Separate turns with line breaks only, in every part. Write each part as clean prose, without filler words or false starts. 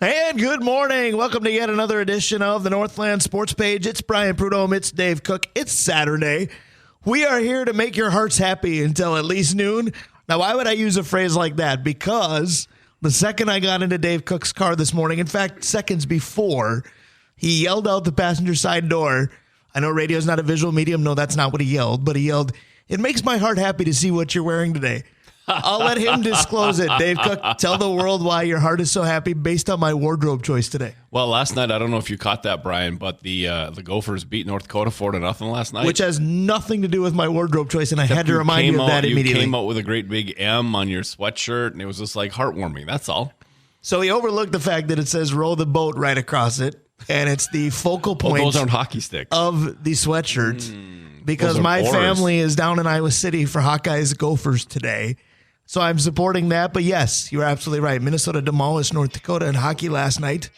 And good morning. Welcome to yet another edition of the Northland Sports Page. It's Brian Prudhomme. It's Dave Cook. It's Saturday. We are here to make your hearts happy until at least noon. Now, why would I use a phrase like that? Because the second I got into Dave Cook's car this morning, in fact, seconds before, he yelled out the passenger side door. I know radio is not a visual medium. No, that's not what he yelled. But he yelled, "It makes my heart happy to see what you're wearing today." I'll let him disclose it. Dave Cook, tell the world why your heart is so happy based on my wardrobe choice today.
Well, last night, I don't know if you caught that, Brian, but the Gophers beat North Dakota 4-0 last night.
Which has nothing to do with my wardrobe choice, and I had to remind you of that immediately.
You came out with a great big M on your sweatshirt, and it was just like heartwarming. That's all.
So he overlooked the fact that it says row the boat right across it, and it's the focal point
those aren't hockey sticks.
Of the sweatshirt because my family is down in Iowa City for Hawkeyes Gophers today. So I'm supporting that. But yes, you're absolutely right. Minnesota demolished North Dakota in hockey last night.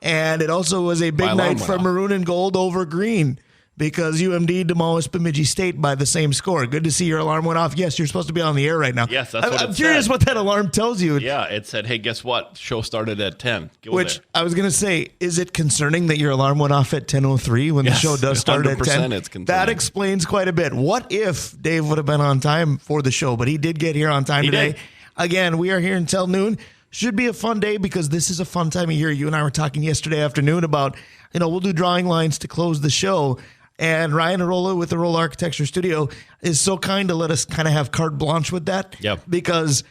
And it also was a big night for maroon and gold over green because UMD demolished Bemidji State by the same score. Good to see your alarm went off. Yes, you're supposed to be on the air right now.
Yes, that's what it said.
I'm curious what that alarm tells you.
Yeah, it said, hey, guess what? Show started at 10.
Which I was going to say, is it concerning that your alarm went off at 10:03 when the show does start at 10?
It's concerning.
That explains quite a bit. What if Dave would have been on time for the show, but he did get here on time today. Again, we are here until noon. Should be a fun day because this is a fun time of year. You and I were talking yesterday afternoon about, we'll do drawing lines to close the show. And Ryan Arola with the Arola Architecture Studio is so kind to let us kind of have carte blanche with that.
Yep.
Because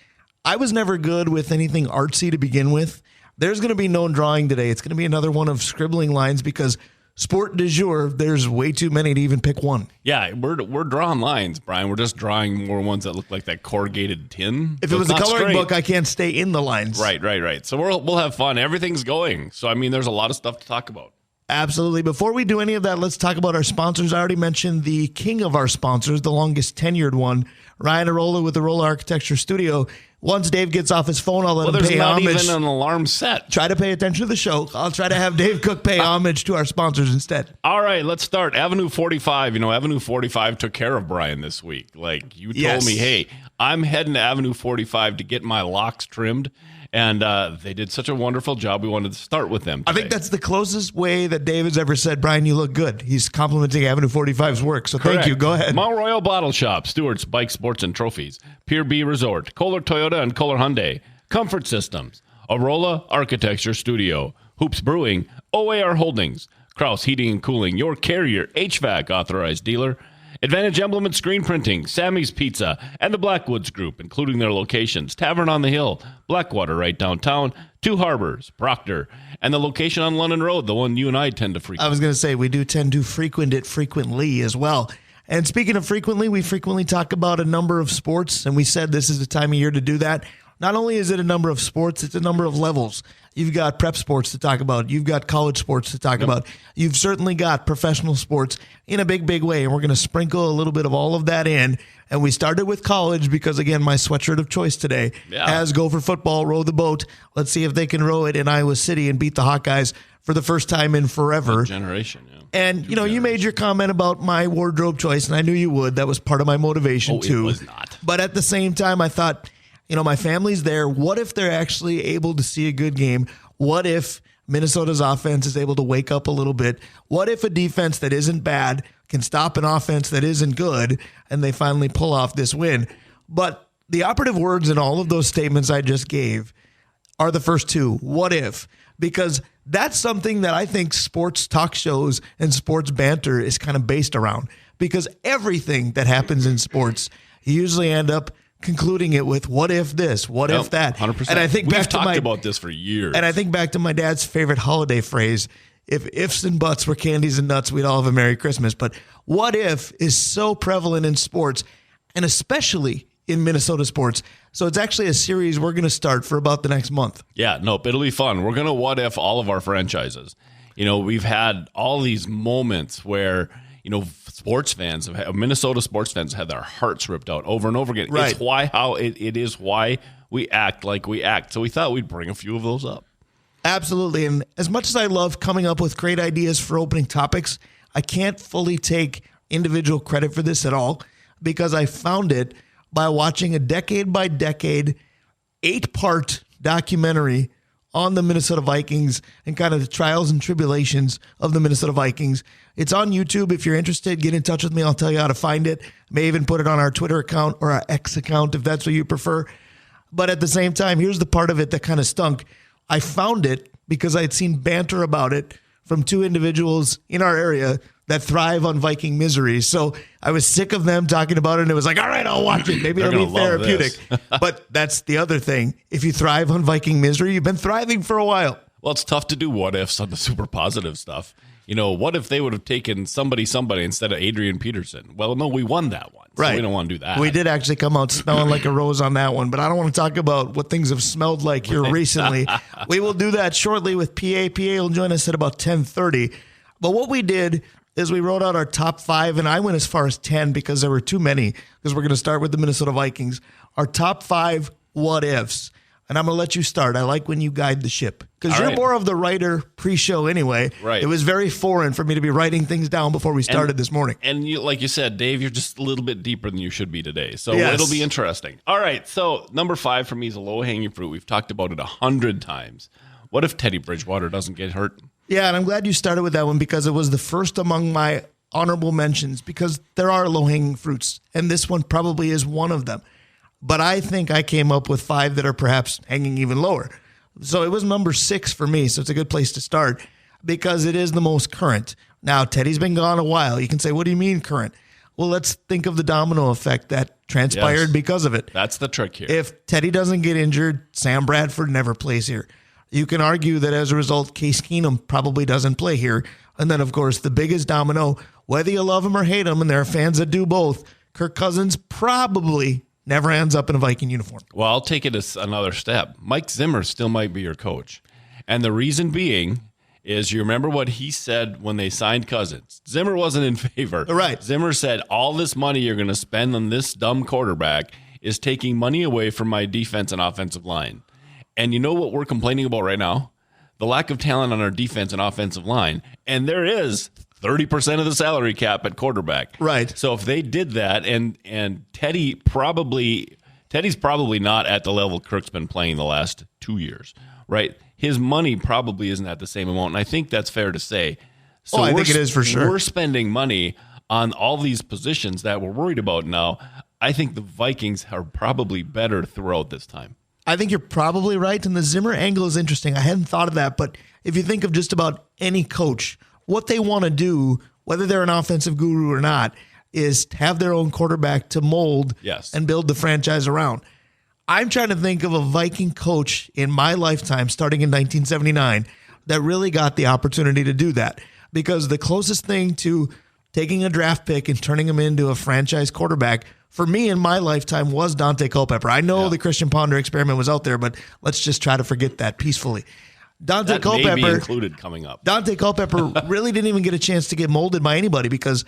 I was never good with anything artsy to begin with. There's going to be no drawing today. It's going to be another one of scribbling lines because sport du jour, there's way too many to even pick one.
Yeah, we're drawing lines, Brian. We're just drawing more ones that look like that corrugated tin.
If it was a coloring book, I can't stay in the lines.
Right. So we'll have fun. Everything's going. So, there's a lot of stuff to talk about.
Absolutely. Before we do any of that, let's talk about our sponsors. I already mentioned the king of our sponsors, the longest tenured one, Ryan Arola with the Arola Architecture Studio. Once Dave gets off his phone, I'll let him pay homage.
There's not even an alarm set.
Try to pay attention to the show. I'll try to have Dave Cook pay homage to our sponsors instead.
All right, let's start. Avenue 45. Avenue 45 took care of Brian this week. Like, you told me, hey, I'm heading to Avenue 45 to get my locks trimmed. And they did such a wonderful job. We wanted to start with them today.
I think that's the closest way that Dave has ever said, Brian, you look good. He's complimenting Avenue 45's work. So Correct. Thank you. Go ahead.
Mount Royal Bottle Shop, Stewart's Bike Sports and Trophies, Pier B Resort, Kohler Toyota and Kohler Hyundai, Comfort Systems, Arola Architecture Studio, Hoops Brewing, OAR Holdings, Kraus Heating and Cooling, your Carrier HVAC authorized dealer, Advantage Emblem and Screen Printing, Sammy's Pizza, and the Blackwoods Group, including their locations, Tavern on the Hill, Blackwater right downtown, Two Harbors, Proctor, and the location on London Road, the one you and I tend to frequent.
I was going to say, we do tend to frequent it frequently as well. And speaking of frequently, we frequently talk about a number of sports, and we said this is the time of year to do that. Not only is it a number of sports, it's a number of levels. You've got prep sports to talk about. You've got college sports to talk about. You've certainly got professional sports in a big, big way. And we're going to sprinkle a little bit of all of that in. And we started with college because, again, my sweatshirt of choice today has Gopher football, row the boat. Let's see if they can row it in Iowa City and beat the Hawkeyes for the first time in forever.
Generation,
And, you made your comment about my wardrobe choice, and I knew you would. That was part of my motivation, too.
It was not.
But at the same time, I thought, my family's there. What if they're actually able to see a good game? What if Minnesota's offense is able to wake up a little bit? What if a defense that isn't bad can stop an offense that isn't good and they finally pull off this win? But the operative words in all of those statements I just gave are the first two. What if? Because that's something that I think sports talk shows and sports banter is kind of based around. Because everything that happens in sports, you usually end up concluding it with what if this, what if that.
100%.
And I think
we've talked about this for years.
And I think back to my dad's favorite holiday phrase, if ifs and buts were candies and nuts, we'd all have a Merry Christmas. But what if is so prevalent in sports, and especially in Minnesota sports. So it's actually a series we're going to start for about the next month.
Yeah, nope, it'll be fun. We're going to what if all of our franchises. We've had all these moments where Minnesota sports fans have their hearts ripped out over and over again.
Right.
It's it is why we act like we act. So we thought we'd bring a few of those up.
Absolutely. And as much as I love coming up with great ideas for opening topics, I can't fully take individual credit for this at all because I found it by watching a decade by decade 8-part documentary on the Minnesota Vikings and kind of the trials and tribulations of the Minnesota Vikings. It's on YouTube. If you're interested, get in touch with me. I'll tell you how to find it. May even put it on our Twitter account or our X account if that's what you prefer. But at the same time, here's the part of it that kind of stunk. I found it because I had seen banter about it from two individuals in our area that thrive on Viking misery. So I was sick of them talking about it, and it was like, all right, I'll watch it. Maybe it'll be therapeutic. But that's the other thing. If you thrive on Viking misery, you've been thriving for a while.
Well, it's tough to do what ifs on the super positive stuff. You know, what if they would have taken somebody instead of Adrian Peterson? Well, no, we won that one. So
right.
We don't want to do that.
We did actually come out smelling like a rose on that one, but I don't want to talk about what things have smelled like here recently. We will do that shortly with PA. PA will join us at about 10:30. But what we did is we wrote out our top 5, and I went as far as 10 because there were too many, because we're going to start with the Minnesota Vikings. Our top 5 what-ifs. And I'm going to let you start. I like when you guide the ship, because you're more of the writer pre-show anyway.
Right.
It was very foreign for me to be writing things down before we started this morning.
And you, like you said, Dave, you're just a little bit deeper than you should be today. So It'll be interesting. All right. So number 5 for me is a low-hanging fruit. We've talked about it 100 times. What if Teddy Bridgewater doesn't get hurt?
Yeah, and I'm glad you started with that one because it was the first among my honorable mentions, because there are low-hanging fruits, and this one probably is one of them. But I think I came up with 5 that are perhaps hanging even lower. So it was number 6 for me, so it's a good place to start because it is the most current. Now, Teddy's been gone a while. You can say, what do you mean current? Well, let's think of the domino effect that transpired because of it.
That's the trick here.
If Teddy doesn't get injured, Sam Bradford never plays here. You can argue that as a result, Case Keenum probably doesn't play here. And then, of course, the biggest domino, whether you love him or hate him, and there are fans that do both, Kirk Cousins probably never ends up in a Viking uniform.
Well, I'll take it another step. Mike Zimmer still might be your coach. And the reason being is, you remember what he said when they signed Cousins. Zimmer wasn't in favor.
Right.
Zimmer said, all this money you're going to spend on this dumb quarterback is taking money away from my defense and offensive line. And you know what we're complaining about right now? The lack of talent on our defense and offensive line. And there is 30% of the salary cap at quarterback.
Right.
So if they did that, and Teddy's probably not at the level Kirk's been playing the last 2 years, right? His money probably isn't at the same amount, and I think that's fair to say. So
I think it is for sure.
We're spending money on all these positions that we're worried about now. I think the Vikings are probably better throughout this time.
I think you're probably right, and the Zimmer angle is interesting. I hadn't thought of that, but if you think of just about any coach, what they want to do, whether they're an offensive guru or not, is have their own quarterback to mold and build the franchise around. I'm trying to think of a Viking coach in my lifetime, starting in 1979, that really got the opportunity to do that, because the closest thing to taking a draft pick and turning him into a franchise quarterback for me in my lifetime was Dante Culpepper. I know the Christian Ponder experiment was out there, but let's just try to forget that peacefully. Dante Culpepper
may be included coming up.
Dante Culpepper really didn't even get a chance to get molded by anybody, because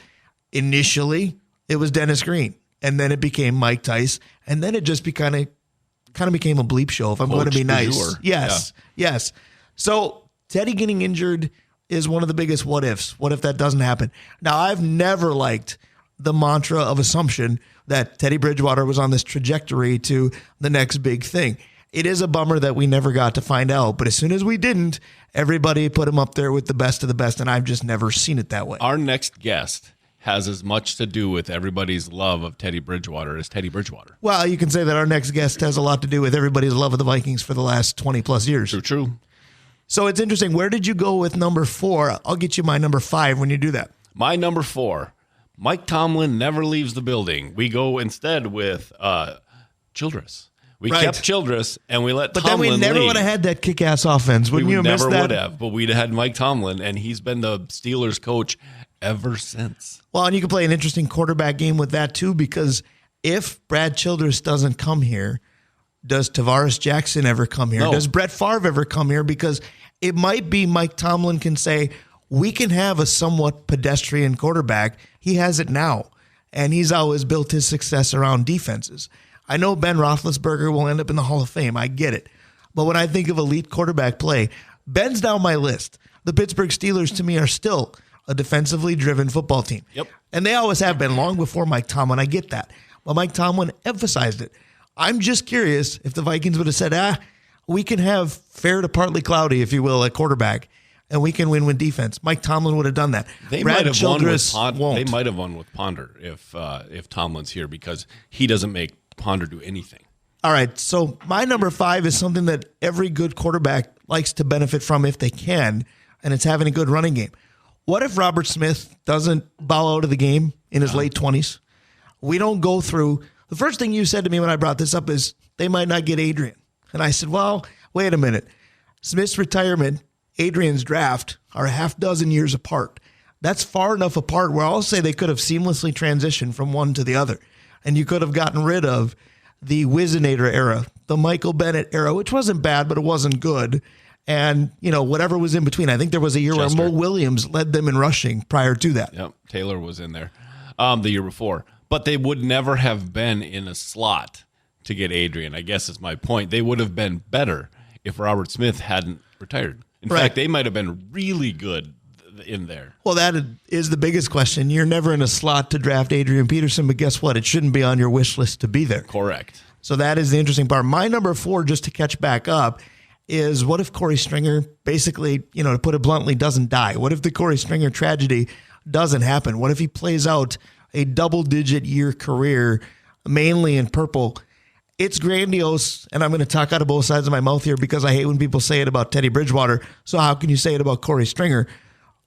initially it was Dennis Green, and then it became Mike Tice, and then it just kind of became a bleep show, if I'm going to be nice. Yes. So Teddy getting injured is one of the biggest what ifs. What if that doesn't happen? Now, I've never liked the mantra of assumption that Teddy Bridgewater was on this trajectory to the next big thing. It is a bummer that we never got to find out, but as soon as we didn't, everybody put him up there with the best of the best, and I've just never seen it that way.
Our next guest has as much to do with everybody's love of Teddy Bridgewater as Teddy Bridgewater.
Well, you can say that our next guest has a lot to do with everybody's love of the Vikings for the last 20 plus years.
True.
So it's interesting. Where did you go with number 4? I'll get you my number 5 when you do that.
My number 4, Mike Tomlin never leaves the building. We go instead with Childress. We kept Childress, and we let Tomlin lead.
But then we never would have had that kick-ass offense. Wouldn't you have missed that?
We never would have, but we'd have had Mike Tomlin, and he's been the Steelers coach ever since.
Well, and you can play an interesting quarterback game with that, too, because if Brad Childress doesn't come here, does Tavares Jackson ever come here?
No.
Does Brett Favre ever come here? Because it might be Mike Tomlin can say, we can have a somewhat pedestrian quarterback. He has it now, and he's always built his success around defenses. I know Ben Roethlisberger will end up in the Hall of Fame. I get it. But when I think of elite quarterback play, Ben's down my list. The Pittsburgh Steelers, to me, are still a defensively driven football team.
Yep.
And they always have been, long before Mike Tomlin. I get that. But Mike Tomlin emphasized it. I'm just curious if the Vikings would have said, we can have fair to partly cloudy, if you will, at quarterback, and we can win with defense. Mike Tomlin would have done that.
They
Brad
might have won with
Childress
Ponder.
won't.
They might have won with Ponder if Tomlin's here, because he doesn't make Ponder do anything.
All right, so my number 5 is something that every good quarterback likes to benefit from if they can, and it's having a good running game. What if Robert Smith doesn't bow out of the game in his late 20s? We don't go through. The first thing you said to me when I brought this up is they might not get Adrian. And I said, well, wait a minute. Smith's retirement, Adrian's draft are a half dozen years apart. That's far enough apart where I'll say they could have seamlessly transitioned from one to the other. And you could have gotten rid of the Wizinator era, the Michael Bennett era, which wasn't bad, but it wasn't good. And, whatever was in between. I think there was a year
Chester.
where Mo Williams led them in rushing prior to that.
Yep, Taylor was in there the year before. But they would never have been in a slot to get Adrian, I guess is my point. They would have been better if Robert Smith hadn't retired. In fact, they might have been really good in there.
Well, that is the biggest question. You're never in a slot to draft Adrian Peterson, but guess what? It shouldn't be on your wish list to be there.
Correct.
So that is the interesting part. My number 4, just to catch back up, is what if Corey Stringer basically, to put it bluntly, doesn't die? What if the Corey Stringer tragedy doesn't happen? What if he plays out a double-digit year career, mainly in purple? It's grandiose, and I'm going to talk out of both sides of my mouth here because I hate when people say it about Teddy Bridgewater. So how can you say it about Corey Stringer?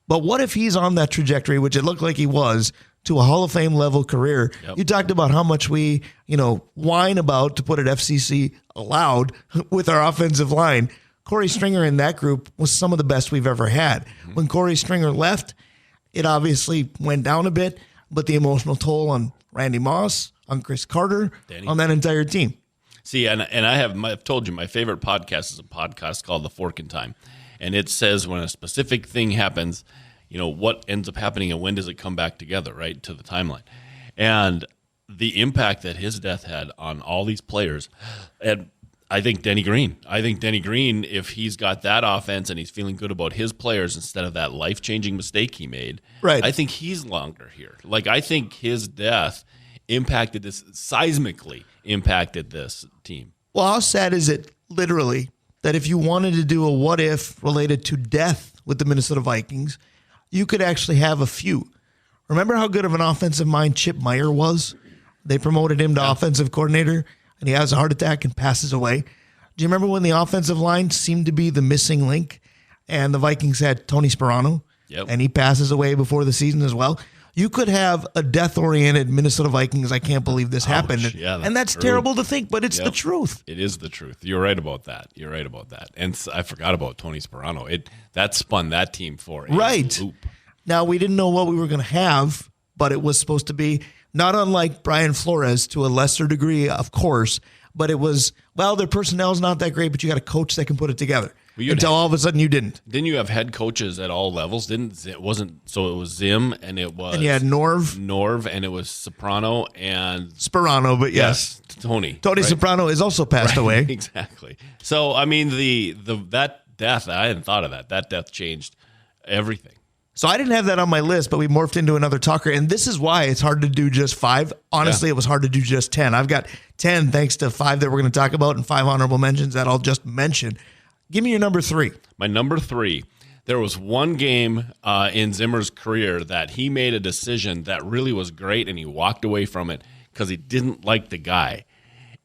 But what if he's on that trajectory, which it looked like he was, to a Hall of Fame level career? Yep. You talked about how much we, whine about, to put it FCC allowed, with our offensive line. Corey Stringer in that group was some of the best we've ever had. Mm-hmm. When Corey Stringer left, it obviously went down a bit, but the emotional toll on Randy Moss, on Chris Carter, on that entire team.
See, and I've told you my favorite podcast is a podcast called The Fork in Time. And it says when a specific thing happens, what ends up happening and when does it come back together, right, to the timeline. And the impact that his death had on all these players, and I think Denny Green, if he's got that offense and he's feeling good about his players instead of that life-changing mistake he made,
right,
I think he's longer here. Like, I think his death seismically impacted this team.
Well, how sad is it, literally, that if you wanted to do a what if related to death with the Minnesota Vikings, you could actually have a few. Remember how good of an offensive mind Chip Meyer was? They promoted him to offensive coordinator, and he has a heart attack and passes away. Do you remember when the offensive line seemed to be the missing link, and the Vikings had Tony Sperano, and he passes away before the season as well? You could have a death-oriented Minnesota Vikings. I can't believe this happened.
Yeah,
and that's terrible to think, but it's the truth.
It is the truth. You're right about that. And I forgot about Tony Sperano. That spun that team for a loop.
Now, we didn't know what we were going to have, but it was supposed to be not unlike Brian Flores to a lesser degree, of course, but it was, their personnel is not that great, but you got a coach that can put it together. Until all of a sudden you didn't.
Didn't you have head coaches at all levels? It was Zim and it was.
And you had Norv,
and it was Soprano and
Sperano, but yes.
Tony
Soprano is also passed away.
Exactly. So I mean that death, I hadn't thought of that. That death changed everything.
So I didn't have that on my list, but we morphed into another talker, and this is why it's hard to do just 5. Honestly, It was hard to do just 10. I've got 10 thanks to 5 that we're going to talk about and 5 honorable mentions that I'll just mention. Give me your number 3.
My number 3, there was one game in Zimmer's career that he made a decision that really was great, and he walked away from it because he didn't like the guy.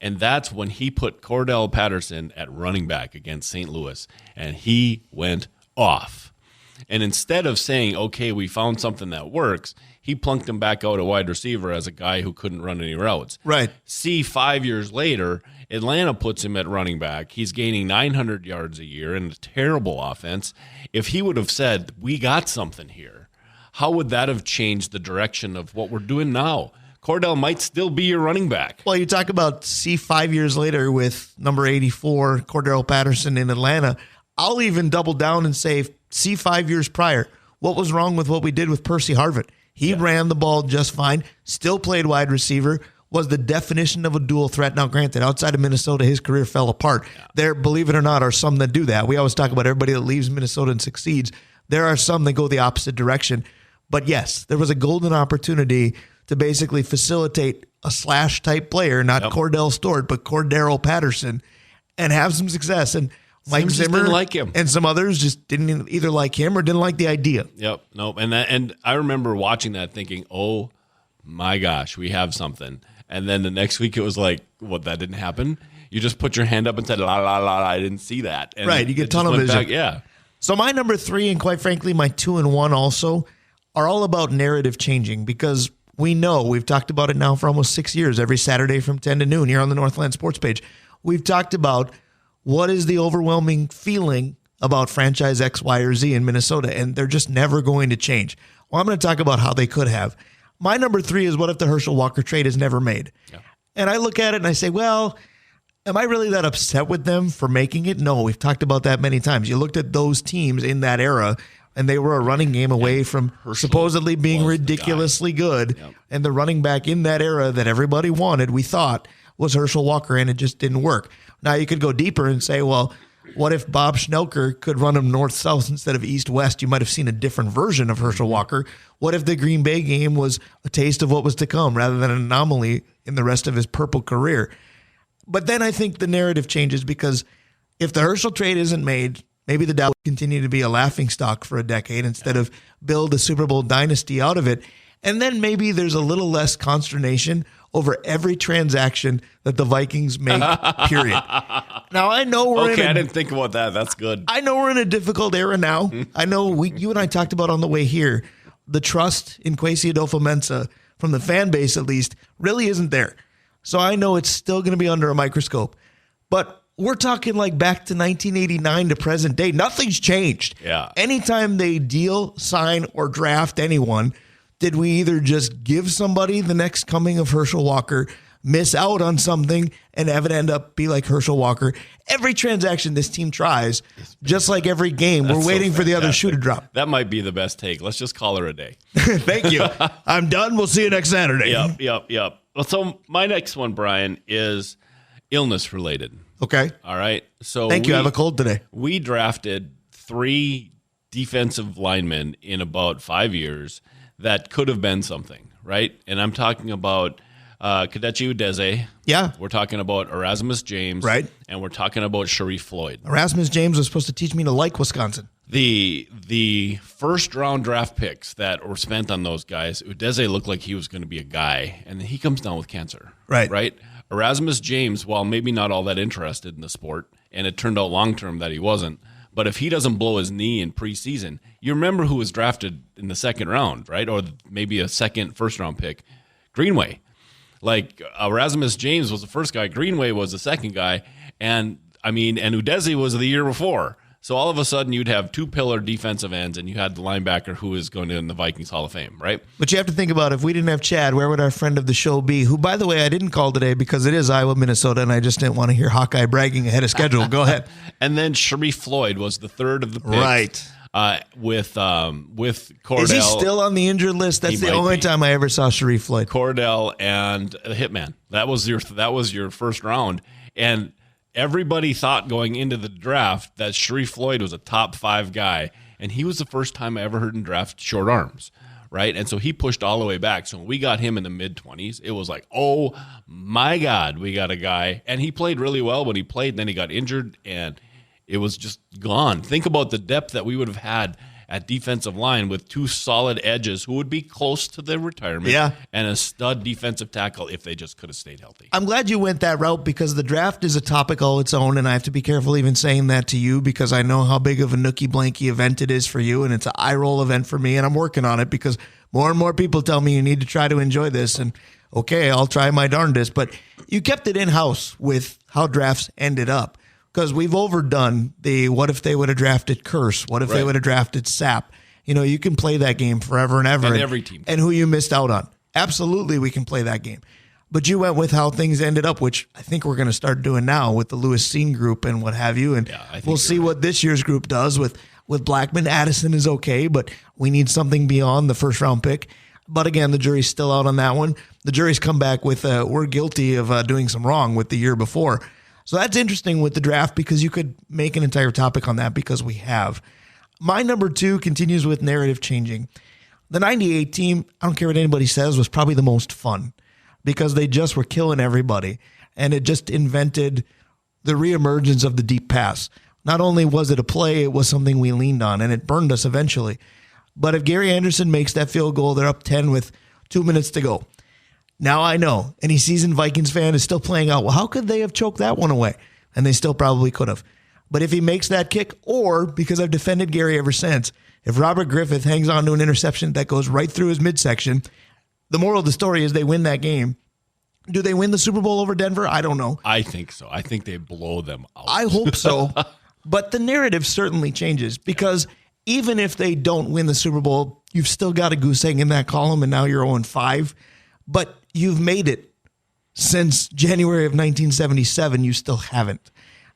And that's when he put Cordell Patterson at running back against St. Louis, and he went off. And instead of saying, okay, we found something that works, he plunked him back out at wide receiver as a guy who couldn't run any routes.
Right.
5 years later, Atlanta puts him at running back. He's gaining 900 yards a year in a terrible offense. If he would have said, we got something here, how would that have changed the direction of what we're doing now? Cordell might still be your running back.
Well, you talk about 5 years later with number 84, Cordell Patterson in Atlanta. I'll even double down and say 5 years prior. What was wrong with what we did with Percy Harvin? He ran the ball just fine, still played wide receiver, was the definition of a dual threat. Now, granted, outside of Minnesota, his career fell apart. There, believe it or not, are some that do that. We always talk about everybody that leaves Minnesota and succeeds. There are some that go the opposite direction. But yes, there was a golden opportunity to basically facilitate a slash-type player, not Cordell Stewart, but Cordero Patterson. and have some success. And Mike
Sims just
Zimmer
didn't like him.
and some others just didn't either like him or didn't like the idea.
Yep. Nope. And I remember watching that thinking, oh my gosh, we have something. And then the next week it was like, what, that didn't happen? You just put your hand up and said, la, la, la, la, I didn't see that. And
right. You get tunnel vision.
Yeah.
So my number 3, and quite frankly, my 2 and 1 also, are all about narrative changing, because we know, we've talked about it now for almost 6 years, every Saturday from 10 to noon here on the Northland Sports page. We've talked about what is the overwhelming feeling about franchise X, Y, or Z in Minnesota, and they're just never going to change. Well, I'm going to talk about how they could have. My number 3 is, what if the Herschel Walker trade is never made? Yeah. And I look at it and I say, well, am I really that upset with them for making it? No, we've talked about that many times. You looked at those teams in that era, and they were a running game away from Herschel supposedly being ridiculously good. Yep. And the running back in that era that everybody wanted, we thought, was Herschel Walker, and it just didn't work. Now you could go deeper and say, well, what if Bob Schnelker could run him north-south instead of east-west? You might have seen a different version of Herschel Walker. What if the Green Bay game was a taste of what was to come rather than an anomaly in the rest of his purple career? But then I think the narrative changes, because if the Herschel trade isn't made, maybe the Dow will continue to be a laughingstock for a decade instead of build a Super Bowl dynasty out of it. And then maybe there's a little less consternation over every transaction that the Vikings make, period. Now, I know we're
I didn't think about that. That's good.
I know we're in a difficult era now. I know you and I talked about on the way here, the trust in Kwesi Adolfo-Mensah, from the fan base at least, really isn't there. So I know it's still going to be under a microscope. But we're talking like back to 1989 to present day. Nothing's changed.
Yeah.
Anytime they deal, sign, or draft anyone, did we either just give somebody the next coming of Herschel Walker, miss out on something, and have it end up be like Herschel Walker? Every transaction this team tries, just like every game, we're waiting for the other shoe to drop.
That might be the best take. Let's just call her a day.
Thank you. I'm done. We'll see you next Saturday.
Yep. Well, so my next one, Brian, is illness related.
Okay.
All right. So
thank you. I have a cold today.
We drafted 3 defensive linemen in about 5 years that could have been something, right? And I'm talking about Kadechi Udeze.
Yeah.
We're talking about Erasmus James.
Right.
And we're talking about Sharif Floyd.
Erasmus James was supposed to teach me to like Wisconsin.
The first round draft picks that were spent on those guys, Udeze looked like he was going to be a guy, and then he comes down with cancer. Right. Erasmus James, while maybe not all that interested in the sport, and it turned out long term that he wasn't, but if he doesn't blow his knee in preseason, you remember who was drafted in the second round, right? Or maybe a first round pick, Greenway. Like Erasmus James was the first guy, Greenway was the second guy, and Udeze was the year before. So all of a sudden you'd have 2 pillar defensive ends, and you had the linebacker who is going to in the Vikings Hall of Fame, right?
But you have to think about, if we didn't have Chad, where would our friend of the show be? Who, by the way, I didn't call today because it is Iowa, Minnesota, and I just didn't want to hear Hawkeye bragging ahead of schedule. Go ahead.
And then Sharif Floyd was the third of the picks.
Right.
With Cordell.
Is he still on the injured list? That's the only time I ever saw Sharif Floyd.
Cordell and the Hitman. That was your first round. And everybody thought going into the draft that Sharif Floyd was a top 5 guy, and he was the first time I ever heard him draft short arms, right? And so he pushed all the way back. So when we got him in the mid-20s, it was like, oh my God, we got a guy. And he played really well when he played, and then he got injured, and it was just gone. Think about the depth that we would have had at defensive line with 2 solid edges who would be close to their retirement, and a stud defensive tackle if they just could have stayed healthy.
I'm glad you went that route, because the draft is a topic all its own, and I have to be careful even saying that to you, because I know how big of a nookie-blanky event it is for you, and it's an eye-roll event for me, and I'm working on it because more and more people tell me you need to try to enjoy this, and okay, I'll try my darndest, but you kept it in-house with how drafts ended up. Because we've overdone the what if they would have drafted Curse? What if they would have drafted Sapp? You can play that game forever and ever.
And every team.
And who you missed out on. Absolutely, we can play that game. But you went with how things ended up, which I think we're going to start doing now with the Lewis Scene group and what have you. And we'll see what this year's group does with Blackman. Addison is okay, but we need something beyond the first round pick. But again, the jury's still out on that one. The jury's come back with we're guilty of doing some wrong with the year before. So that's interesting with the draft, because you could make an entire topic on that, because we have. My number 2 continues with narrative changing. The 98 team, I don't care what anybody says, was probably the most fun, because they just were killing everybody. And it just invented the reemergence of the deep pass. Not only was it a play, it was something we leaned on, and it burned us eventually. But if Gary Anderson makes that field goal, they're up 10 with 2 minutes to go. Now I know any seasoned Vikings fan is still playing out, well, how could they have choked that one away? And they still probably could have. But if he makes that kick, or because I've defended Gary ever since, if Robert Griffith hangs on to an interception that goes right through his midsection, the moral of the story is they win that game. Do they win the Super Bowl over Denver? I don't know.
I think so. I think they blow them out.
I hope so. But the narrative certainly changes because even if they don't win the Super Bowl, you've still got a goose egg in that column, and now you're 0-5. But you've made it since January of 1977. You still haven't.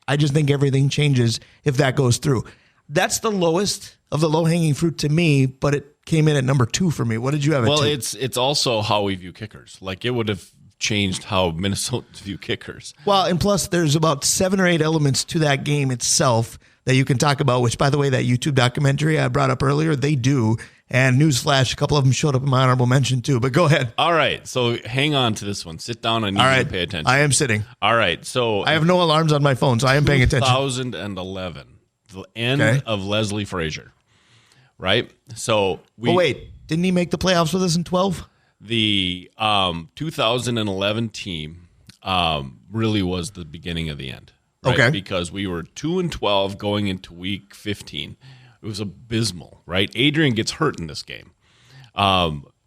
I just think everything changes if that goes through. That's the lowest of the low-hanging fruit to me, but it came in at number 2 for me. What did you have at 2?
Well, it's also how we view kickers. Like, it would have changed how Minnesotans view kickers.
Well, and plus there's about 7 or 8 elements to that game itself that you can talk about, which, by the way, that YouTube documentary I brought up earlier, they do. And newsflash, a couple of them showed up in my honorable mention too, but go ahead.
All right, so hang on to this one. Sit down. I need you to pay attention.
I am sitting.
All right, so
I have no alarms on my phone, so I am paying attention.
2011, the end of Leslie Frazier, right? So
wait, didn't he make the playoffs with us in 12?
The 2011 team really was the beginning of the end, right?
Okay.
Because we were 2-12 going into week 15. It was abysmal, right? Adrian gets hurt in this game.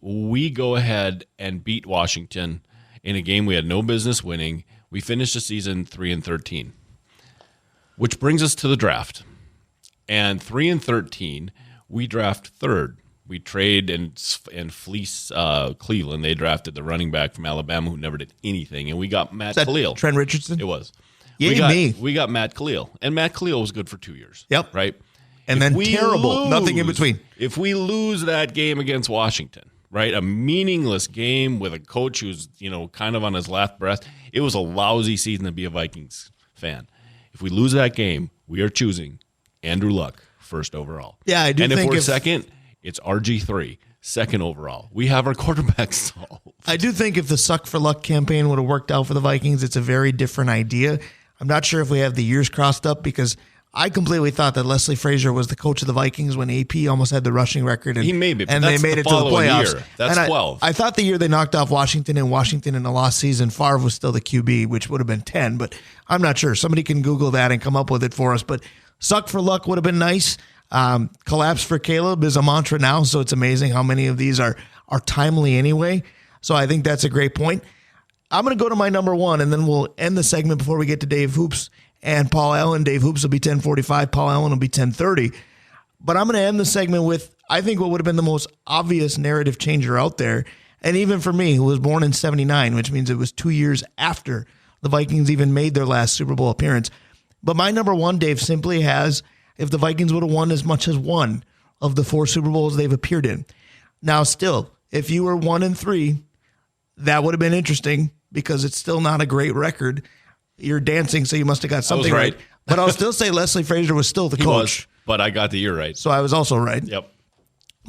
We go ahead and beat Washington in a game we had no business winning. We finished the season 3-13, which brings us to the draft. And 3-13, we draft third. We trade and fleece Cleveland. They drafted the running back from Alabama who never did anything, and we got Matt Khalil.
Trent Richardson?
It was.
Me.
We got Matt Khalil, and Matt Khalil was good for 2 years.
Yep.
Right?
And then terrible, nothing in between.
If we lose that game against Washington, right, a meaningless game with a coach who's, kind of on his last breath, it was a lousy season to be a Vikings fan. If we lose that game, we are choosing Andrew Luck first overall.
Yeah, I do think
And if we're second, it's RG3, second overall. We have our quarterback solved.
I do think if the Suck for Luck campaign would have worked out for the Vikings, it's a very different idea. I'm not sure if we have the years crossed up because I completely thought that Leslie Frazier was the coach of the Vikings when AP almost had the rushing record. And
he may be,
and they made it to the playoffs.
Year. That's
and
12.
I thought the year they knocked off Washington in the lost season, Favre was still the QB, which would have been 10, but I'm not sure. Somebody can Google that and come up with it for us. But Suck for Luck would have been nice. Collapse for Caleb is a mantra now, so it's amazing how many of these are timely anyway. So I think that's a great point. I'm going to go to my number 1, and then we'll end the segment before we get to Dave Hoops and Paul Allen. Dave Hoops will be 10:45. Paul Allen will be 10:30. But I'm going to end the segment with, I think, what would have been the most obvious narrative changer out there. And even for me, who was born in 79, which means it was 2 years after the Vikings even made their last Super Bowl appearance. But my number 1, Dave, simply has, if the Vikings would have won as much as one of the 4 Super Bowls they've appeared in. Now, still, if you were 1-3, that would have been interesting because it's still not a great record. You're dancing, so you must have got something right. But I'll still say Leslie Frazier was still the coach.
But I got the year right.
So I was also right.
Yep.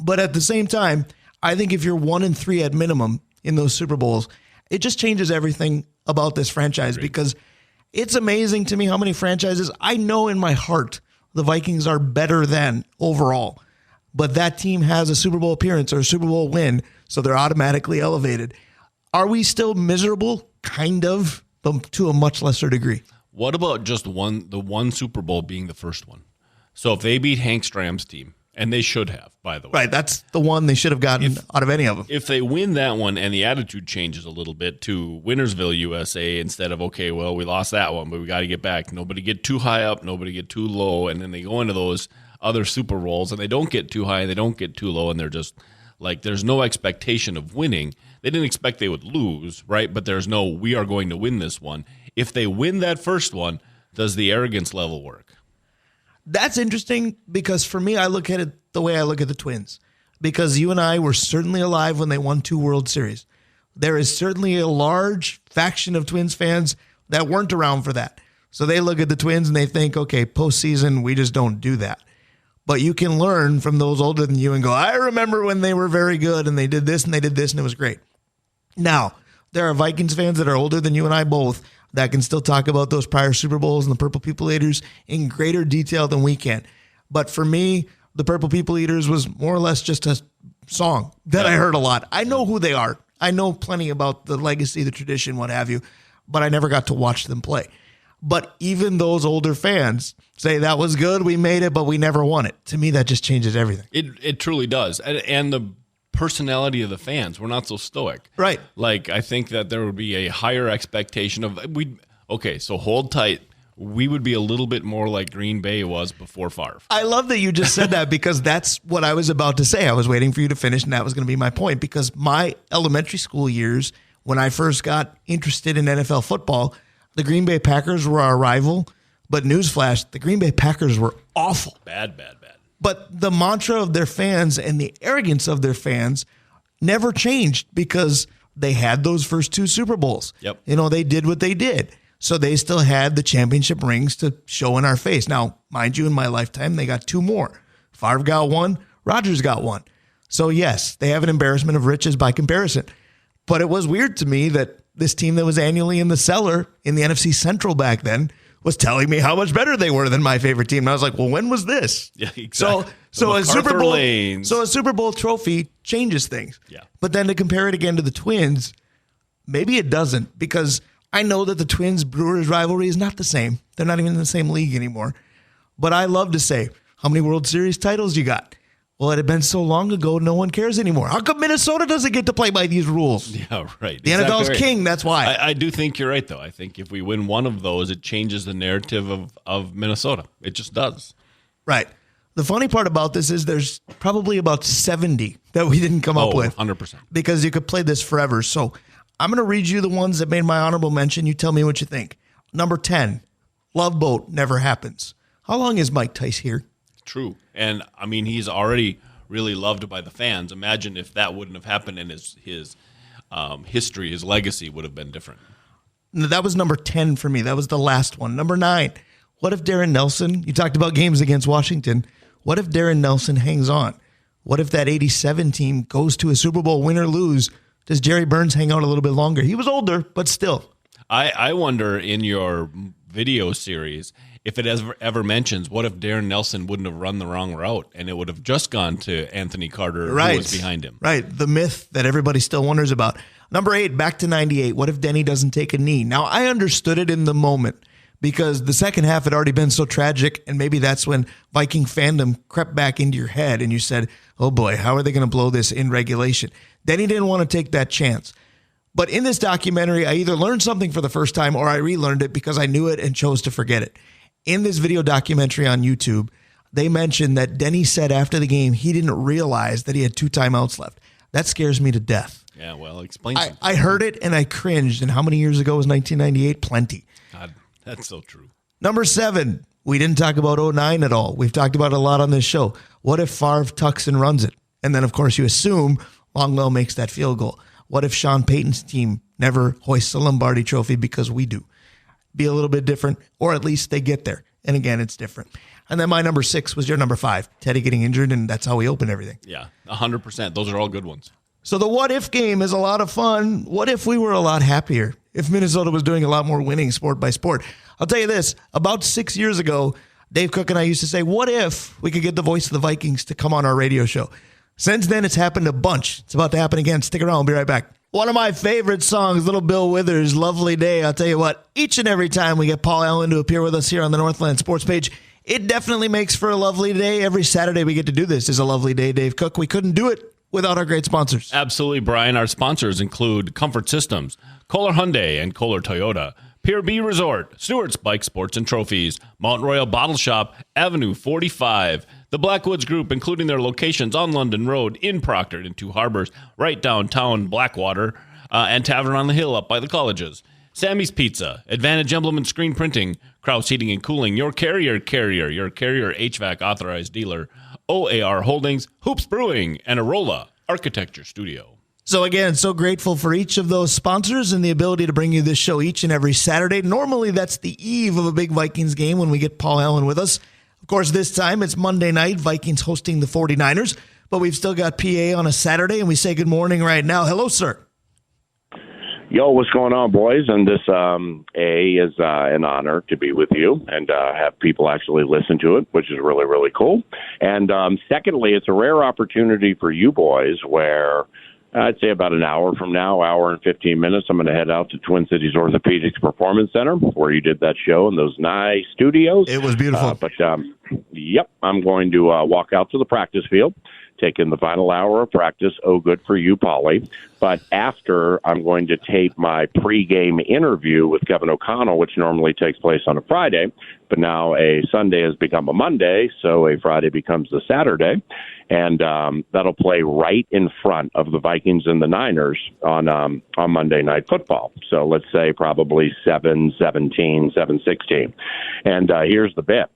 But at the same time, I think if you're 1-3 at minimum in those Super Bowls, it just changes everything about this franchise because it's amazing to me how many franchises I know in my heart the Vikings are better than overall. But that team has a Super Bowl appearance or a Super Bowl win, so they're automatically elevated. Are we still miserable? Kind of, but to a much lesser degree.
What about just the one Super Bowl being the first one? So if they beat Hank Stram's team, and they should have, by the way.
Right, that's the one they should have gotten out of any of them.
If they win that one and the attitude changes a little bit to Wintersville, USA, instead of, okay, well, we lost that one, but we got to get back. Nobody get too high up, nobody get too low, and then they go into those other Super Bowls, and they don't get too high, they don't get too low, and they're just like, there's no expectation of winning. They didn't expect they would lose, right? But there's no, we are going to win this one. If they win that first one, does the arrogance level work?
That's interesting because for me, I look at it the way I look at the Twins. Because you and I were certainly alive when they won 2 World Series. There is certainly a large faction of Twins fans that weren't around for that. So they look at the Twins and they think, okay, postseason, we just don't do that. But you can learn from those older than you and go, I remember when they were very good and they did this and they did this and it was great. Now, there are Vikings fans that are older than you and I both that can still talk about those prior Super Bowls and the Purple People Eaters in greater detail than we can. But for me, the Purple People Eaters was more or less just a song that I heard a lot. I know who they are. I know plenty about the legacy, the tradition, what have you, but I never got to watch them play. But even those older fans say that was good, we made it, but we never won it. To me, that just changes everything.
It truly does. And the personality of the fans, we're not so stoic.
Right.
Like, I think that there would be a higher expectation of, so hold tight. We would be a little bit more like Green Bay was before Favre.
I love that you just said that because that's what I was about to say. I was waiting for you to finish, and that was going to be my point. Because my elementary school years, when I first got interested in NFL football, the Green Bay Packers were our rival. But newsflash, the Green Bay Packers were awful.
Bad.
But the mantra of their fans and the arrogance of their fans never changed because they had those first 2 Super Bowls.
Yep.
They did what they did. So they still had the championship rings to show in our face. Now, mind you, in my lifetime, they got 2 more. Favre got 1, Rodgers got 1. So yes, they have an embarrassment of riches by comparison. But it was weird to me that this team that was annually in the cellar in the NFC Central back then was telling me how much better they were than my favorite team. And I was like, well, when was this?
Yeah, exactly.
So a Super Bowl trophy changes things.
Yeah.
But then to compare it again to the Twins, maybe it doesn't, because I know that the Twins-Brewers rivalry is not the same. They're not even in the same league anymore. But I love to say, how many World Series titles you got? Well, it had been so long ago, no one cares anymore. How come Minnesota doesn't get to play by these rules?
Yeah, right.
The NFL's king, that's why.
I do think you're right, though. I think if we win one of those, it changes the narrative of Minnesota. It just does.
Right. The funny part about this is there's probably about 70 that we didn't come up with.
100%.
Because you could play this forever. So I'm going to read you the ones that made my honorable mention. You tell me what you think. Number 10, Love Boat Never Happens. How long is Mike Tice here?
True. And, I mean, he's already really loved by the fans. Imagine if that wouldn't have happened and his history, his legacy would have been different.
That was number 10 for me. That was the last one. Number 9, what if Darren Nelson, you talked about games against Washington, what if Darren Nelson hangs on? What if that 87 team goes to a Super Bowl, win or lose? Does Jerry Burns hang out a little bit longer? He was older, but still.
I wonder in your video series if it ever mentions what if Darren Nelson wouldn't have run the wrong route and it would have just gone to Anthony Carter, who was behind him.
Right, the myth that everybody still wonders about. Number 8, back to 98. What if Denny doesn't take a knee? Now, I understood it in the moment because the second half had already been so tragic, and maybe that's when Viking fandom crept back into your head and you said, oh boy, how are they going to blow this in regulation? Denny didn't want to take that chance. But in this documentary, I either learned something for the first time or I relearned it because I knew it and chose to forget it. In this video documentary on YouTube, they mentioned that Denny said after the game he didn't realize that he had 2 timeouts left. That scares me to death.
Yeah, well, explain.
I heard it and I cringed. And how many years ago was 1998? Plenty.
God, that's so true.
Number 7, we didn't talk about 09 at all. We've talked about it a lot on this show. What if Favre tucks and runs it? And then, of course, you assume Longwell makes that field goal. What if Sean Payton's team never hoists a Lombardi trophy because we do? Be a little bit different, or at least they get there. And again, it's different. And then my number 6 was your number 5, Teddy getting injured, and that's how we open everything.
Yeah, 100%. Those are all good ones.
So the what if game is a lot of fun. What if we were a lot happier? If Minnesota was doing a lot more winning sport by sport? I'll tell you this, about 6 years ago, Dave Cook and I used to say, what if we could get the voice of the Vikings to come on our radio show? Since then, it's happened a bunch. It's about to happen again. Stick around. I'll be right back. One of my favorite songs, Little Bill Withers, Lovely Day. I'll tell you what, each and every time we get Paul Allen to appear with us here on the Northland Sports page, it definitely makes for a lovely day. Every Saturday we get to do this is a lovely day, Dave Cook. We couldn't do it without our great sponsors.
Absolutely, Brian. Our sponsors include Comfort Systems, Kohler Hyundai and Kohler Toyota, Pier B Resort, Stewart's Bike Sports and Trophies, Mount Royal Bottle Shop, Avenue 45, the Blackwoods Group, including their locations on London Road, in Proctor, in Two Harbors, right downtown Blackwater, and Tavern on the Hill up by the colleges. Sammy's Pizza, Advantage Emblem and Screen Printing, Kraus Heating and Cooling, your Carrier HVAC authorized dealer, OAR Holdings, Hoops Brewing, and Arola Architecture Studio.
So again, so grateful for each of those sponsors and the ability to bring you this show each and every Saturday. Normally, that's the eve of a big Vikings game when we get Paul Allen with us. Of course, this time it's Monday night, Vikings hosting the 49ers, but we've still got PA on a Saturday, and we say good morning right now. Hello, sir.
Yo, what's going on, boys? And this is an honor to be with you and have people actually listen to it, which is really, really cool. And secondly, it's a rare opportunity for you boys where I'd say about an hour from now, hour and 15 minutes, I'm going to head out to Twin Cities Orthopedics Performance Center where you did that show in those nice studios.
It was beautiful.
Yep, I'm going to walk out to the practice field, take in the final hour of practice. Oh, good for you, Polly. But after, I'm going to tape my pregame interview with Kevin O'Connell, which normally takes place on a Friday. But now a Sunday has become a Monday, so a Friday becomes a Saturday. And that'll play right in front of the Vikings and the Niners on Monday Night Football. So let's say probably 7-17, 7-16. And here's the bit.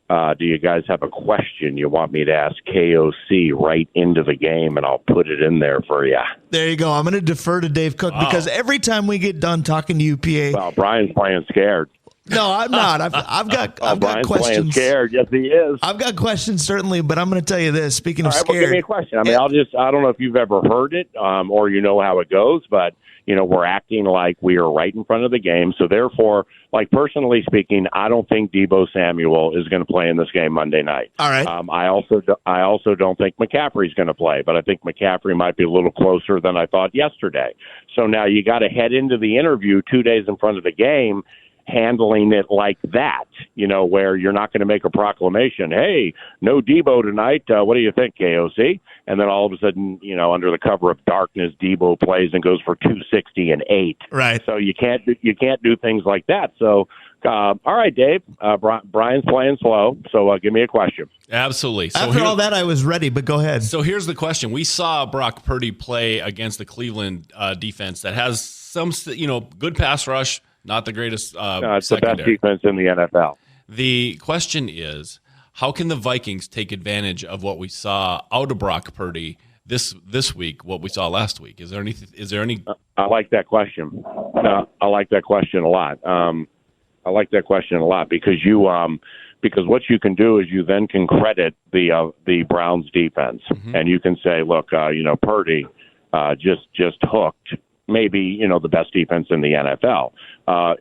Do you guys have a question you want me to ask KOC right into the game, and I'll put it in there for you?
There you go. I'm going to defer to Dave Cook because every time we get done talking to UPA,
well, Brian's playing scared.
No, I'm not. I've got
Brian's
questions.
Playing scared. Yes, he is.
I've got questions certainly, but I'm going to tell you this. Speaking of
All right,
scared,
well, give me a question. I mean, I don't know if you've ever heard it or you know how it goes, but we're acting like we are right in front of the game. So therefore, like personally speaking, I don't think Deebo Samuel is going to play in this game Monday night.
All right.
I also don't think McCaffrey's going to play, but I think McCaffrey might be a little closer than I thought yesterday. So now you got to head into the interview 2 days in front of the game, handling it like that, where you're not going to make a proclamation, hey, no Debo tonight. What do you think, KOC? And then all of a sudden, under the cover of darkness, Debo plays and goes for 260 and 8.
Right.
So you can't do things like that. So, all right, Dave, Brian's playing slow. So give me a question.
Absolutely. So
after all that, I was ready, but go ahead.
So here's the question. We saw Brock Purdy play against the Cleveland defense that has some, good pass rush, not the greatest
it's
secondary.
the best defense in the NFL.
The question is, how can the Vikings take advantage of what we saw out of Brock Purdy this week, what we saw last week? Is there any?
I like that question. I like that question a lot. I like that question a lot because because what you can do is you then can credit the Browns defense, and you can say, look, Purdy just hooked. Maybe, the best defense in the NFL.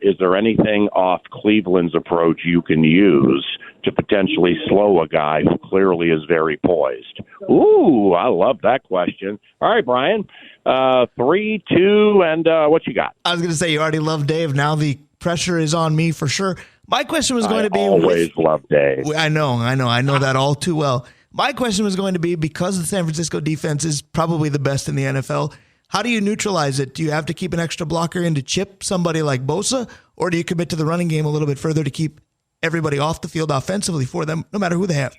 Is there anything off Cleveland's approach you can use to potentially slow a guy who clearly is very poised? Ooh, I love that question. All right, Brian, 3, 2, and what you got?
I was going to say, you already love Dave. Now the pressure is on me for sure. My question was going to be...
I always love Dave.
I know that all too well. My question was going to be, because the San Francisco defense is probably the best in the NFL, how do you neutralize it? Do you have to keep an extra blocker in to chip somebody like Bosa, or do you commit to the running game a little bit further to keep everybody off the field offensively for them, no matter who they have?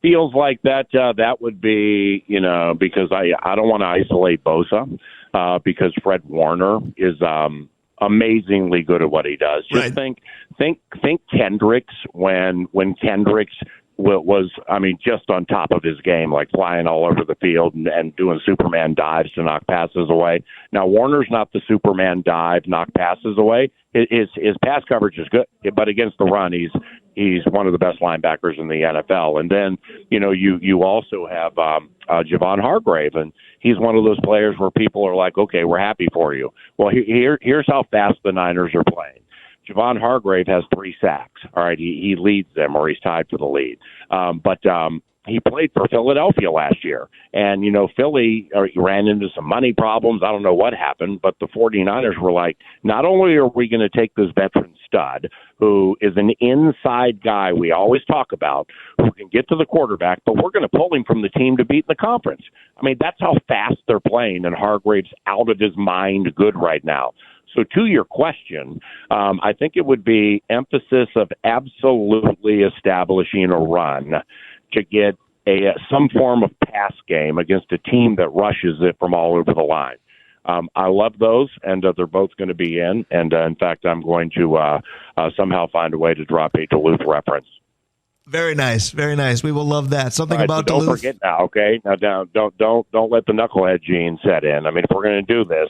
Feels like that would be, because I don't want to isolate Bosa because Fred Warner is amazingly good at what he does. Just
right.
think Kendricks when Kendricks was, just on top of his game, like flying all over the field and doing Superman dives to knock passes away. Now, Warner's not the Superman dive, knock passes away. His pass coverage is good, but against the run, he's one of the best linebackers in the NFL. And then, you also have Javon Hargrave, and he's one of those players where people are like, okay, we're happy for you. Well, here's how fast the Niners are playing. Javon Hargrave has 3 sacks. All right, he leads them, or he's tied for the lead. But he played for Philadelphia last year. And, Philly ran into some money problems. I don't know what happened, but the 49ers were like, not only are we going to take this veteran stud, who is an inside guy we always talk about, who can get to the quarterback, but we're going to pull him from the team to beat the conference. That's how fast they're playing, and Hargrave's out of his mind good right now. So to your question, I think it would be emphasis of absolutely establishing a run to get some form of pass game against a team that rushes it from all over the line. I love those, and they're both going to be in. And in fact, I'm going to somehow find a way to drop a Duluth reference.
Very nice, very nice. We will love that. Something
right,
about
so
Duluth.
Don't forget now, okay? Now, don't let the knucklehead gene set in. If we're going to do this,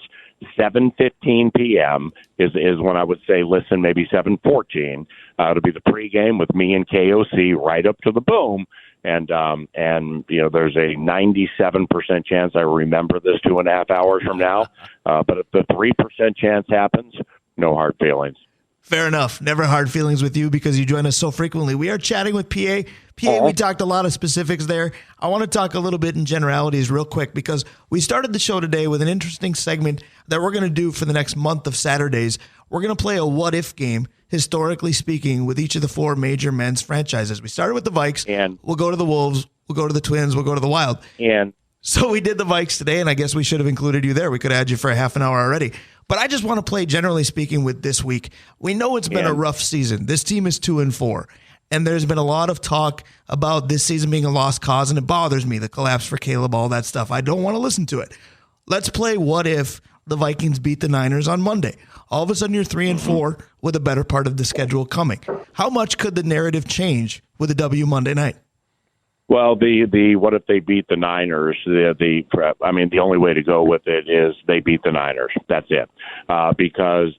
7:15 p.m. is when I would say listen. Maybe 7:14. It'll be the pregame with me and KOC right up to the boom. And there's a 97% chance I remember this 2.5 hours from now. But if the 3% chance happens, no hard feelings.
Fair enough. Never hard feelings with you because you join us so frequently. We are chatting with PA. We talked a lot of specifics there. I want to talk a little bit in generalities real quick because we started the show today with an interesting segment that we're going to do for the next month of Saturdays. We're going to play a what-if game, historically speaking, with each of the four major men's franchises. We started with the Vikes. And we'll go to the Wolves. We'll go to the Twins. We'll go to the Wild. So we did the Vikes today, and I guess we should have included you there. We could have had you for a half an hour already. But I just want to play, generally speaking, with this week. We know it's been a rough season. This team is 2-4. And there's been a lot of talk about this season being a lost cause, and it bothers me, the collapse for Caleb, all that stuff. I don't want to listen to it. Let's play what if the Vikings beat the Niners on Monday. All of a sudden you're 3-4 with a better part of the schedule coming. How much could the narrative change with a W Monday night?
Well, the what if they beat the Niners? The only way to go with it is they beat the Niners. That's it, because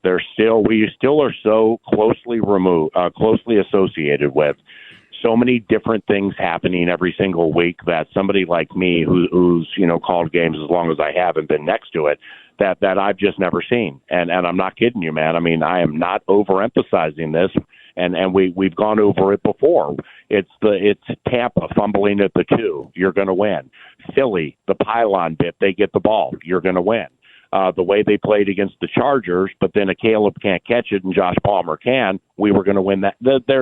we still are so closely associated with so many different things happening every single week that somebody like me, who's called games as long as I have and been next to it, that I've just never seen. And I'm not kidding you, man. I mean, I am not overemphasizing this. And we've gone over it before. It's Tampa fumbling at the 2. You're going to win. Philly, the pylon bit, they get the ball. You're going to win. The way they played against the Chargers, but then a Caleb can't catch it and Josh Palmer can. We were going to win that.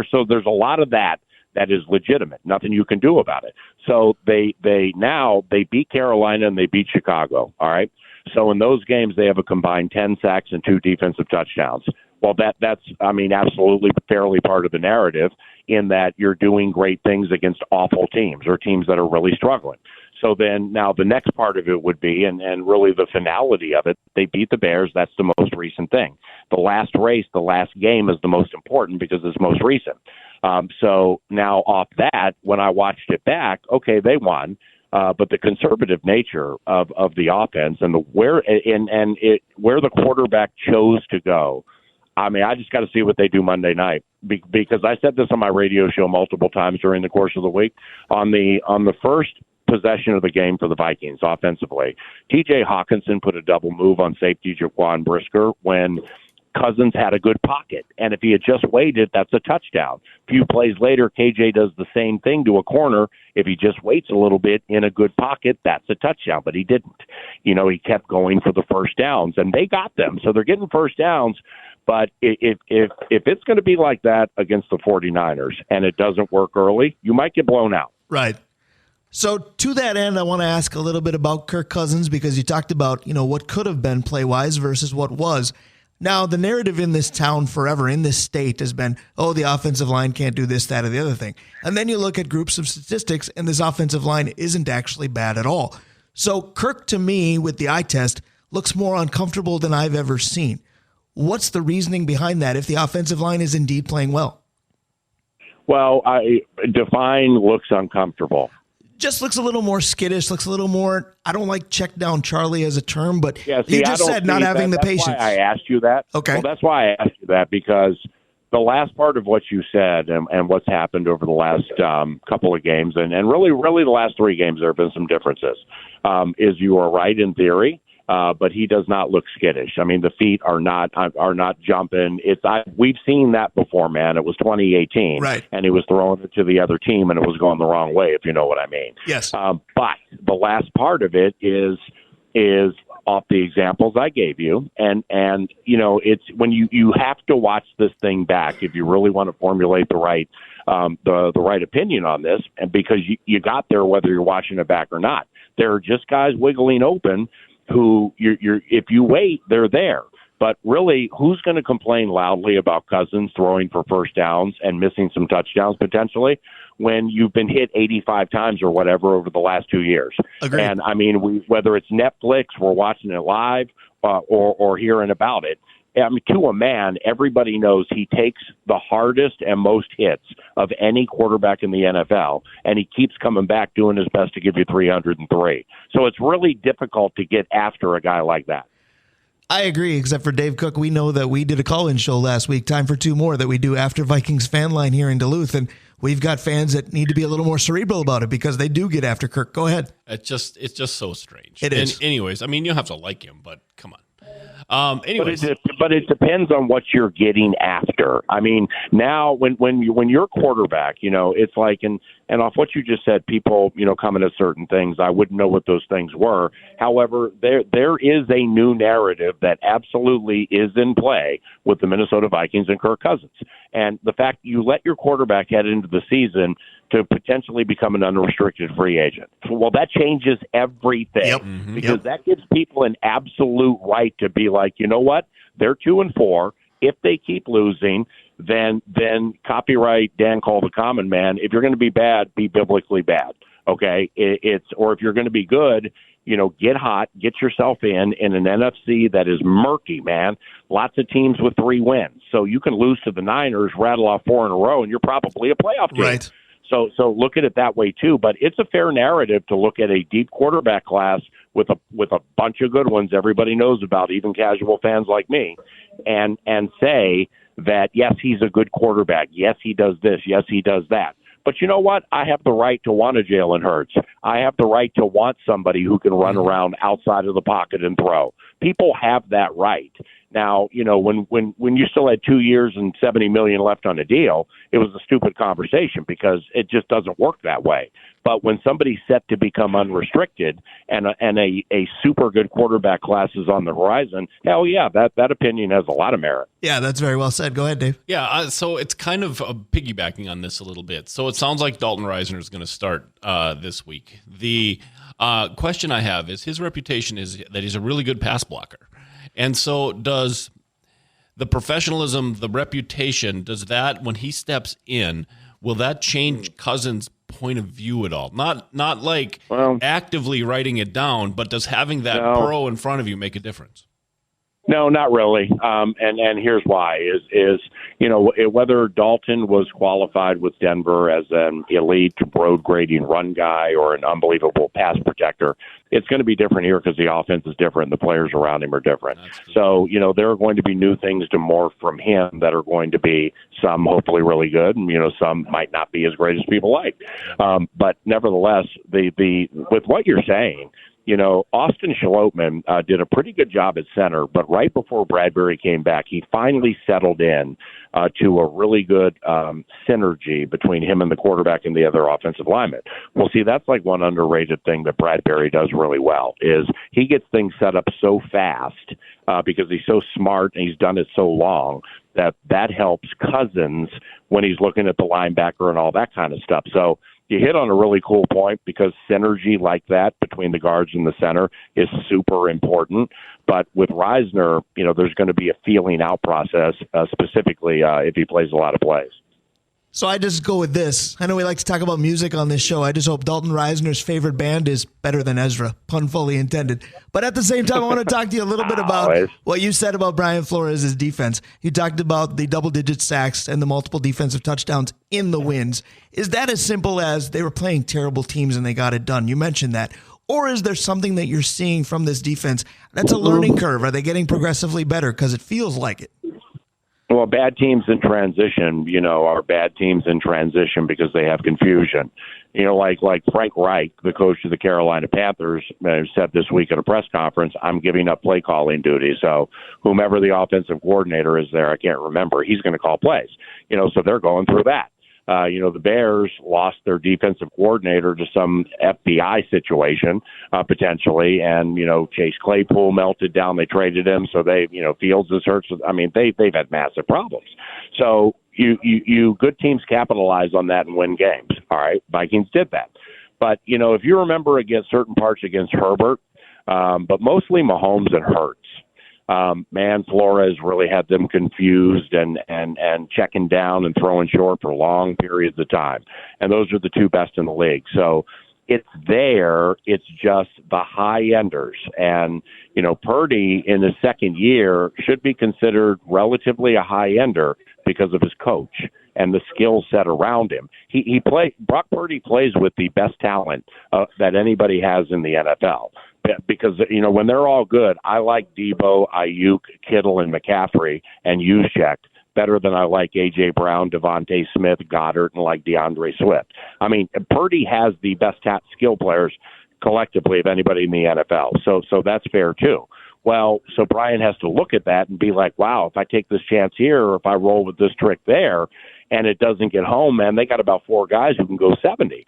So there's a lot of that is legitimate. Nothing you can do about it. So they beat Carolina and they beat Chicago. All right. So in those games they have a combined 10 sacks and 2 defensive touchdowns. Well, that's absolutely fairly part of the narrative in that you're doing great things against awful teams or teams that are really struggling. So then now the next part of it would be, and really the finality of it, they beat the Bears. That's the most recent thing. The last race, the last game is the most important because it's most recent. So now off that, when I watched it back, okay, they won. But the conservative nature of the offense and where the quarterback chose to go, I mean, I just got to see what they do Monday night because I said this on my radio show multiple times during the course of the week. On the first possession of the game for the Vikings offensively, T.J. Hawkinson put a double move on safety Jaquan Brisker when Cousins had a good pocket. And if he had just waited, that's a touchdown. A few plays later, KJ does the same thing to a corner. If he just waits a little bit in a good pocket, that's a touchdown. But he didn't. He kept going for the first downs, and they got them. So they're getting first downs. But if it's going to be like that against the 49ers and it doesn't work early, you might get blown out.
Right. So to that end, I want to ask a little bit about Kirk Cousins because you talked about, what could have been play-wise versus what was. Now, the narrative in this town forever, in this state, has been, the offensive line can't do this, that, or the other thing. And then you look at groups of statistics, and this offensive line isn't actually bad at all. So Kirk, to me, with the eye test, looks more uncomfortable than I've ever seen. What's the reasoning behind that if the offensive line is indeed playing well?
Well, define looks uncomfortable.
Just looks a little more skittish, looks a little more, I don't like check down Charlie as a term, but
you
just said not having the patience.
That's why I asked you that.
Okay.
Well, that's why I asked you that because the last part of what you said and what's happened over the last couple of games and really the last 3 games, there have been some differences, is you are right in theory. But he does not look skittish. I mean, the feet are not jumping. We've seen that before, man. It was 2018,
right? And
he was throwing it to the other team, and it was going the wrong way, if you know what I mean.
Yes.
But the last part of it is off the examples I gave you, and it's when you have to watch this thing back if you really want to formulate the right opinion on this, and because you got there whether you're watching it back or not. There are just guys wiggling open who if you wait, they're there. But really, who's going to complain loudly about Cousins throwing for first downs and missing some touchdowns potentially when you've been hit 85 times or whatever over the last 2 years?
Agreed.
And I mean, whether it's Netflix, we're watching it live or hearing about it. I mean, to a man, everybody knows he takes the hardest and most hits of any quarterback in the NFL, and he keeps coming back doing his best to give you 303. So it's really difficult to get after a guy like that.
I agree, except for Dave Cook. We know that we did a call-in show last week, Time for Two More, that we do after Vikings Fan Line here in Duluth, and we've got fans that need to be a little more cerebral about it because they do get after Kirk. Go ahead.
It's just so strange.
It is.
And anyways, I mean, you have to like him, but come on. Anyways,
but it depends on what you're getting after. I mean, now when you're quarterback, it's like and off what you just said, people comment at certain things. I wouldn't know what those things were. However, there is a new narrative that absolutely is in play with the Minnesota Vikings and Kirk Cousins, and the fact you let your quarterback head into the season to potentially become an unrestricted free agent. Well, that changes everything.
Yep.
Because that gives people an absolute right to be like, you know what? They're 2-4. If they keep losing, then copyright Dan Cole the Common Man. If you're going to be bad, be biblically bad. Okay, or if you're going to be good, get hot, get yourself in an NFC that is murky, man. Lots of teams with 3 wins, so you can lose to the Niners, rattle off 4 in a row, and you're probably a playoff team.
Right.
So look at it that way too. But it's a fair narrative to look at a deep quarterback class with a bunch of good ones everybody knows about, even casual fans like me, and say that yes, he's a good quarterback. Yes, he does this. Yes, he does that. But you know what? I have the right to want a Jalen Hurts. I have the right to want somebody who can run around outside of the pocket and throw. People have that right. Now, when you still had 2 years and $70 million left on a deal, it was a stupid conversation because it just doesn't work that way. But when somebody's set to become unrestricted and a super good quarterback class is on the horizon, hell yeah, that opinion has a lot of merit.
Yeah, that's very well said. Go ahead, Dave.
Yeah, so it's kind of piggybacking on this a little bit. So it sounds like Dalton Risner is going to start this week. The question I have is his reputation is that he's a really good pass blocker. And so does the professionalism, the reputation, does that, when he steps in, will that change Cousins' point of view at all? Not like actively writing it down, but does having that pro in front of you make a difference?
No, not really. And here's why is whether Dalton was qualified with Denver as an elite road grading run guy or an unbelievable pass protector, it's going to be different here because the offense is different and the players around him are different. So, there are going to be new things to morph from him that are going to be some hopefully really good and, some might not be as great as people like. But nevertheless, with what you're saying, Austin Schlotman did a pretty good job at center, but right before Bradbury came back, he finally settled in to a really good synergy between him and the quarterback and the other offensive lineman. Well, see, that's like one underrated thing that Bradbury does really well is he gets things set up so fast because he's so smart and he's done it so long that helps Cousins when he's looking at the linebacker and all that kind of stuff. So you hit on a really cool point because synergy like that between the guards and the center is super important. But with Risner, there's going to be a feeling out process, specifically if he plays a lot of plays.
So I just go with this. I know we like to talk about music on this show. I just hope Dalton Risner's favorite band is Better Than Ezra, pun fully intended. But at the same time, I want to talk to you a little bit about what you said about Brian Flores' defense. You talked about the double-digit sacks and the multiple defensive touchdowns in the wins. Is that as simple as they were playing terrible teams and they got it done? You mentioned that. Or is there something that you're seeing from this defense that's a learning curve? Are they getting progressively better? Because it feels like it.
Well, bad teams in transition, are bad teams in transition because they have confusion. Like Frank Reich, the coach of the Carolina Panthers, said this week at a press conference, I'm giving up play calling duty. So whomever the offensive coordinator is there, I can't remember, he's going to call plays. So they're going through that. The Bears lost their defensive coordinator to some FBI situation, potentially, and, Chase Claypool melted down. They traded him. So Fields is hurt. So, they've had massive problems. So you good teams capitalize on that and win games. All right. Vikings did that. But, if you remember against certain parts against Herbert, but mostly Mahomes and Hurts. Flores really had them confused and checking down and throwing short for long periods of time. And those are the two best in the league. So it's there. It's just the high enders. And, Purdy in his second year should be considered relatively a high ender because of his coach and the skill set around him. Brock Purdy plays with the best talent that anybody has in the NFL. Because, when they're all good, I like Debo, Ayuk, Kittle, and McCaffrey and Juszczyk better than I like A.J. Brown, Devontae Smith, Goddard, and like DeAndre Swift. I mean, Purdy has the best skill players collectively of anybody in the NFL. So that's fair too. Well, so Brian has to look at that and be like, wow, if I take this chance here or if I roll with this trick there and it doesn't get home, man, they got about 4 guys who can go 70.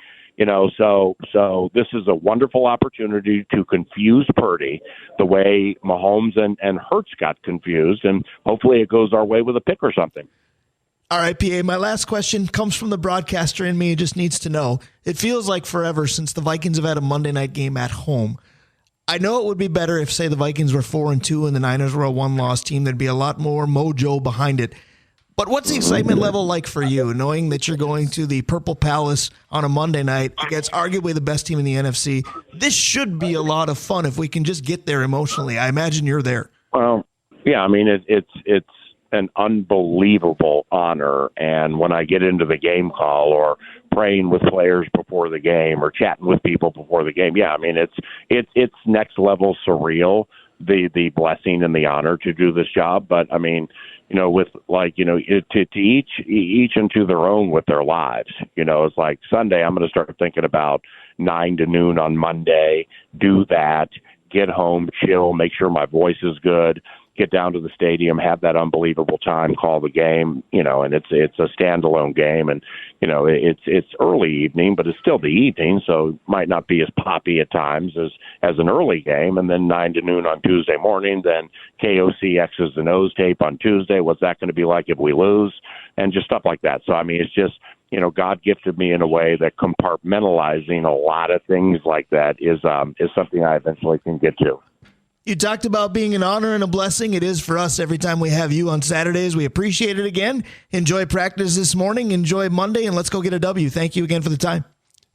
So this is a wonderful opportunity to confuse Purdy the way Mahomes and Hurts got confused, and hopefully it goes our way with a pick or something.
All right, PA, my last question comes from the broadcaster in me. It just needs to know. It feels like forever since the Vikings have had a Monday night game at home. I know it would be better if, say, the Vikings were 4-2 and the Niners were a one-loss team. There'd be a lot more mojo behind it. But what's the excitement level like for you, knowing that you're going to the Purple Palace on a Monday night against arguably the best team in the NFC? This should be a lot of fun if we can just get there emotionally. I imagine you're there.
Well, yeah, I mean, it's an unbelievable honor. And when I get into the game call or praying with players before the game or chatting with people before the game, yeah, I mean, it's next level surreal, the blessing and the honor to do this job. But I mean, with to each into their own with their lives. It's like Sunday, I'm going to start thinking about 9 to noon on Monday, do that, get home, chill, make sure my voice is good, get down to the stadium, have that unbelievable time, call the game, and it's a standalone game, and it's early evening, but it's still the evening, so it might not be as poppy at times as an early game, and then 9 to noon on Tuesday morning, then KOC X's and O's tape on Tuesday. What's that going to be like if we lose? And just stuff like that. So I mean, it's just God gifted me in a way that compartmentalizing a lot of things like that is something I eventually can get to.
You talked about being an honor and a blessing. It is for us every time we have you on Saturdays. We appreciate it again. Enjoy practice this morning. Enjoy Monday, and let's go get a W. Thank you again for the time.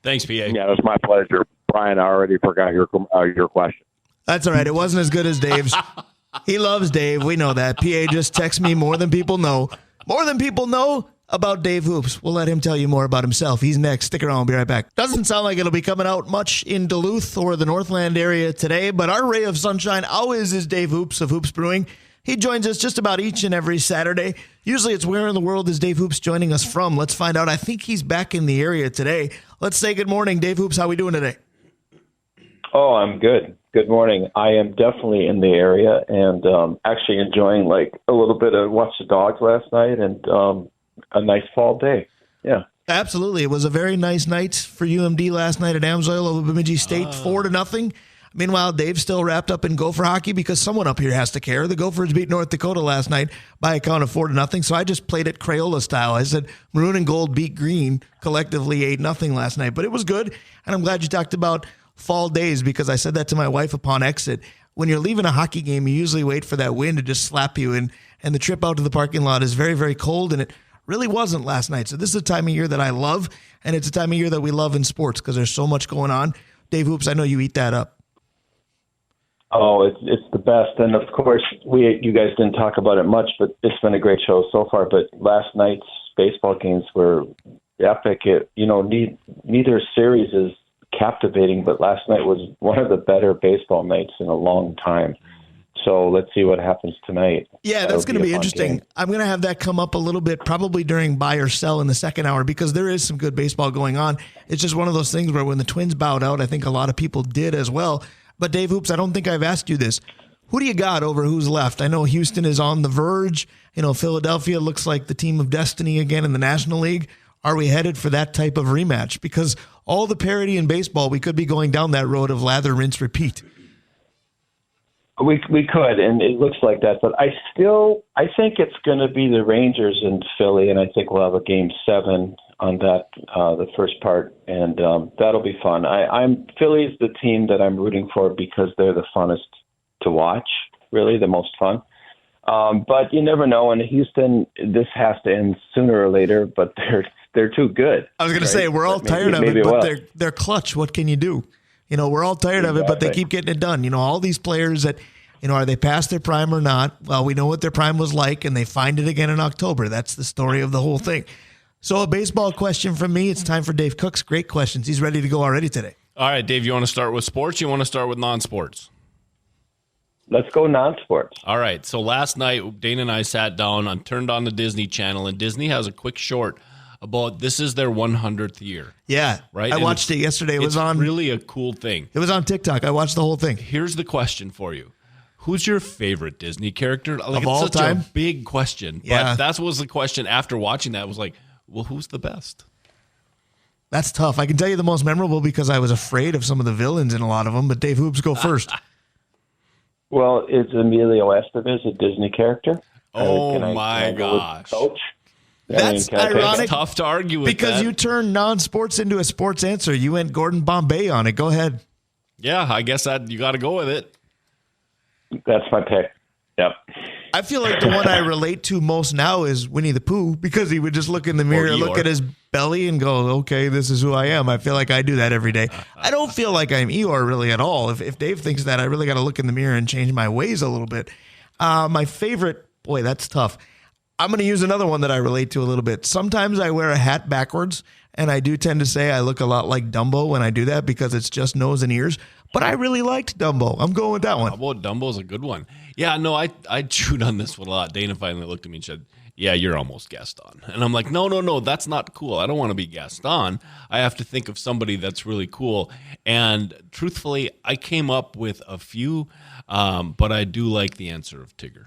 Thanks, PA.
Yeah, it was my pleasure. Brian, I already forgot your question.
That's all right. It wasn't as good as Dave's. He loves Dave. We know that. PA just texts me more than people know. More than people know about Dave Hoops. We'll let him tell you more about himself. He's next. Stick around. We'll be right back. Doesn't sound like it'll be coming out much in Duluth or the Northland area today, but our ray of sunshine always is Dave Hoops of Hoops Brewing. He joins us just about each and every Saturday. Usually it's where in the world is Dave Hoops joining us from? Let's find out. I think he's back in the area today. Let's say good morning, Dave Hoops. How are we doing today?
Oh, I'm good. Good morning. I am definitely in the area and actually enjoying like a little bit of watch the dogs last night and a nice fall day. Yeah.
Absolutely. It was a very nice night for UMD last night at Amsoil over Bemidji State, 4-0. Meanwhile, Dave's still wrapped up in Gopher hockey because someone up here has to care. The Gophers beat North Dakota last night by a count of 4-0. So I just played it Crayola style. I said maroon and gold beat green collectively 8-0 last night, but it was good. And I'm glad you talked about fall days because I said that to my wife upon exit. When you're leaving a hockey game, you usually wait for that wind to just slap you. And the trip out to the parking lot is very, very cold, and it really wasn't last night. So this is a time of year that I love, and it's a time of year that we love in sports because there's so much going on. Dave Hoops, I know you eat that up.
Oh, it's the best. And of course, you guys didn't talk about it much, but it's been a great show so far. But last night's baseball games were epic. Neither series is captivating, but last night was one of the better baseball nights in a long time. So let's see what happens tonight.
Yeah, that's going to be interesting. Game. I'm going to have that come up a little bit, probably during buy or sell in the second hour, because there is some good baseball going on. It's just one of those things where when the Twins bowed out, I think a lot of people did as well. But Dave Hoops, I don't think I've asked you this. Who do you got over who's left? I know Houston is on the verge. Philadelphia looks like the team of destiny again in the National League. Are we headed for that type of rematch? Because all the parity in baseball, we could be going down that road of lather, rinse, repeat.
We could, and it looks like that. But I think it's going to be the Rangers in Philly, and I think we'll have a Game 7 on that, the first part, and that'll be fun. Philly's the team that I'm rooting for because they're the funnest to watch, really the most fun. But you never know. In Houston, this has to end sooner or later, but they're too good.
I was going to say we're all tired of it, but they're clutch. What can you do? We're all tired of it, but they keep getting it done. All these players that, are they past their prime or not? Well, we know what their prime was like, and they find it again in October. That's the story of the whole thing. So a baseball question from me. It's time for Dave Cook's great questions. He's ready to go already today.
All right, Dave, you want to start with sports? You want to start with non-sports?
let's go non-sports.
All right. So last night, Dana and I sat down and turned on the Disney Channel, and Disney has a quick short about this is their 100th year.
Yeah.
Right?
I
And
watched it yesterday. It was on
really a cool thing.
It was on TikTok. I watched the whole thing.
Here's the question for you. Who's your favorite Disney character? Like,
Of all
it's such
time?
a big question.
Yeah.
But that was the question after watching that. Was like, well, who's the best?
That's tough. I can tell you the most memorable because I was afraid of some of the villains in a lot of them, but Dave Hoops, go first.
Well, is Emilio Estevez a Disney character?
Oh,
Can
my
go with
gosh.
Coach?
That's
can I take
ironic.
It's tough to argue with
Because
that.
you turned non-sports into a sports answer. You went Gordon Bombay on it. Go ahead.
Yeah, I guess that you got to go with it.
That's my pick. Yep.
I feel like the one I relate to most now is Winnie the Pooh because he would just look in the mirror, look
Eeyore.
at his belly and go, okay, this is who I am. I feel like I do that every day. I don't feel like I'm Eeyore really at all. If Dave thinks that, I really got to look in the mirror and change my ways a little bit. My favorite, boy, that's tough. I'm going to use another one that I relate to a little bit. Sometimes I wear a hat backwards, and I do tend to say I look a lot like Dumbo when I do that because it's just nose and ears. But I really liked Dumbo. I'm going with that one.
How about Dumbo's a good one? Yeah, no, I chewed on this one a lot. Dana finally looked at me and said, yeah, you're almost Gaston. And I'm like, no, that's not cool. I don't want to be Gaston. I have to think of somebody that's really cool. And truthfully, I came up with a few, but I do like the answer of Tigger.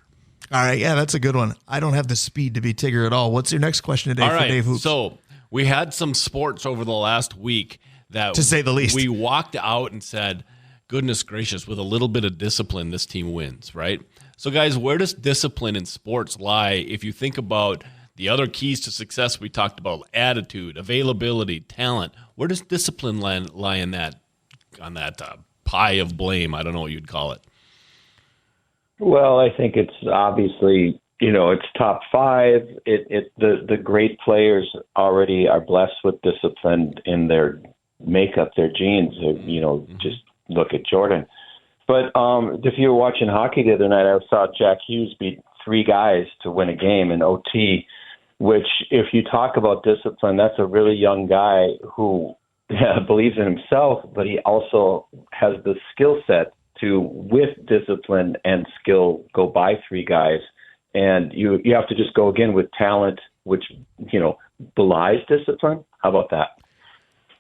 All right, yeah, that's a good one. I don't have the speed to be Tigger at all. What's your next question today for Dave Hoops?
So we had some sports over the last week that,
to say the least,
we walked out and said, goodness gracious, with a little bit of discipline, this team wins, right? So, guys, where does discipline in sports lie if you think about the other keys to success we talked about, attitude, availability, talent? Where does discipline lie in that, on that pie of blame? I don't know what you'd call it.
Well, I think it's obviously, it's top five. The great players already are blessed with discipline in their makeup, their genes. Just look at Jordan. But if you were watching hockey the other night, I saw Jack Hughes beat 3 guys to win a game in OT, which if you talk about discipline, that's a really young guy who believes in himself, but he also has the skill set to, with discipline and skill, go by 3 guys. And you have to just go again with talent, which, belies discipline. How about that?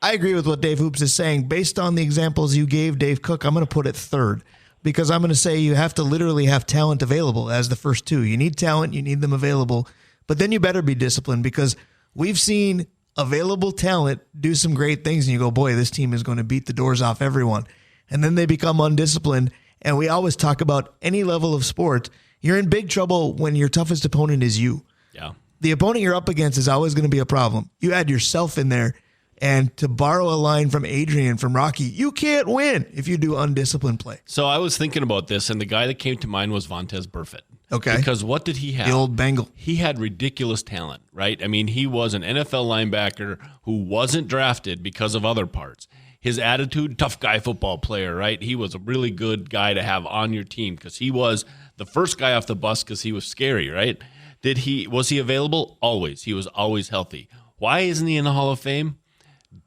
I agree with what Dave Hoops is saying. Based on the examples you gave, Dave Cook, I'm going to put it third because I'm going to say you have to literally have talent available as the first 2. You need talent, you need them available, but then you better be disciplined because we've seen available talent do some great things and you go, boy, this team is going to beat the doors off everyone. And then they become undisciplined. And we always talk about any level of sport. You're in big trouble when your toughest opponent is you.
Yeah.
The opponent you're up against is always going to be a problem. You add yourself in there. And to borrow a line from Adrian from Rocky, you can't win if you do undisciplined play.
So I was thinking about this, and the guy that came to mind was Vontez Burfict.
Okay.
Because what did he have?
The old Bengal.
He had ridiculous talent, right? I mean, he was an NFL linebacker who wasn't drafted because of other parts. His attitude, tough guy football player, right? He was a really good guy to have on your team because he was the first guy off the bus because he was scary, right? Was he available? Always. He was always healthy. Why isn't he in the Hall of Fame?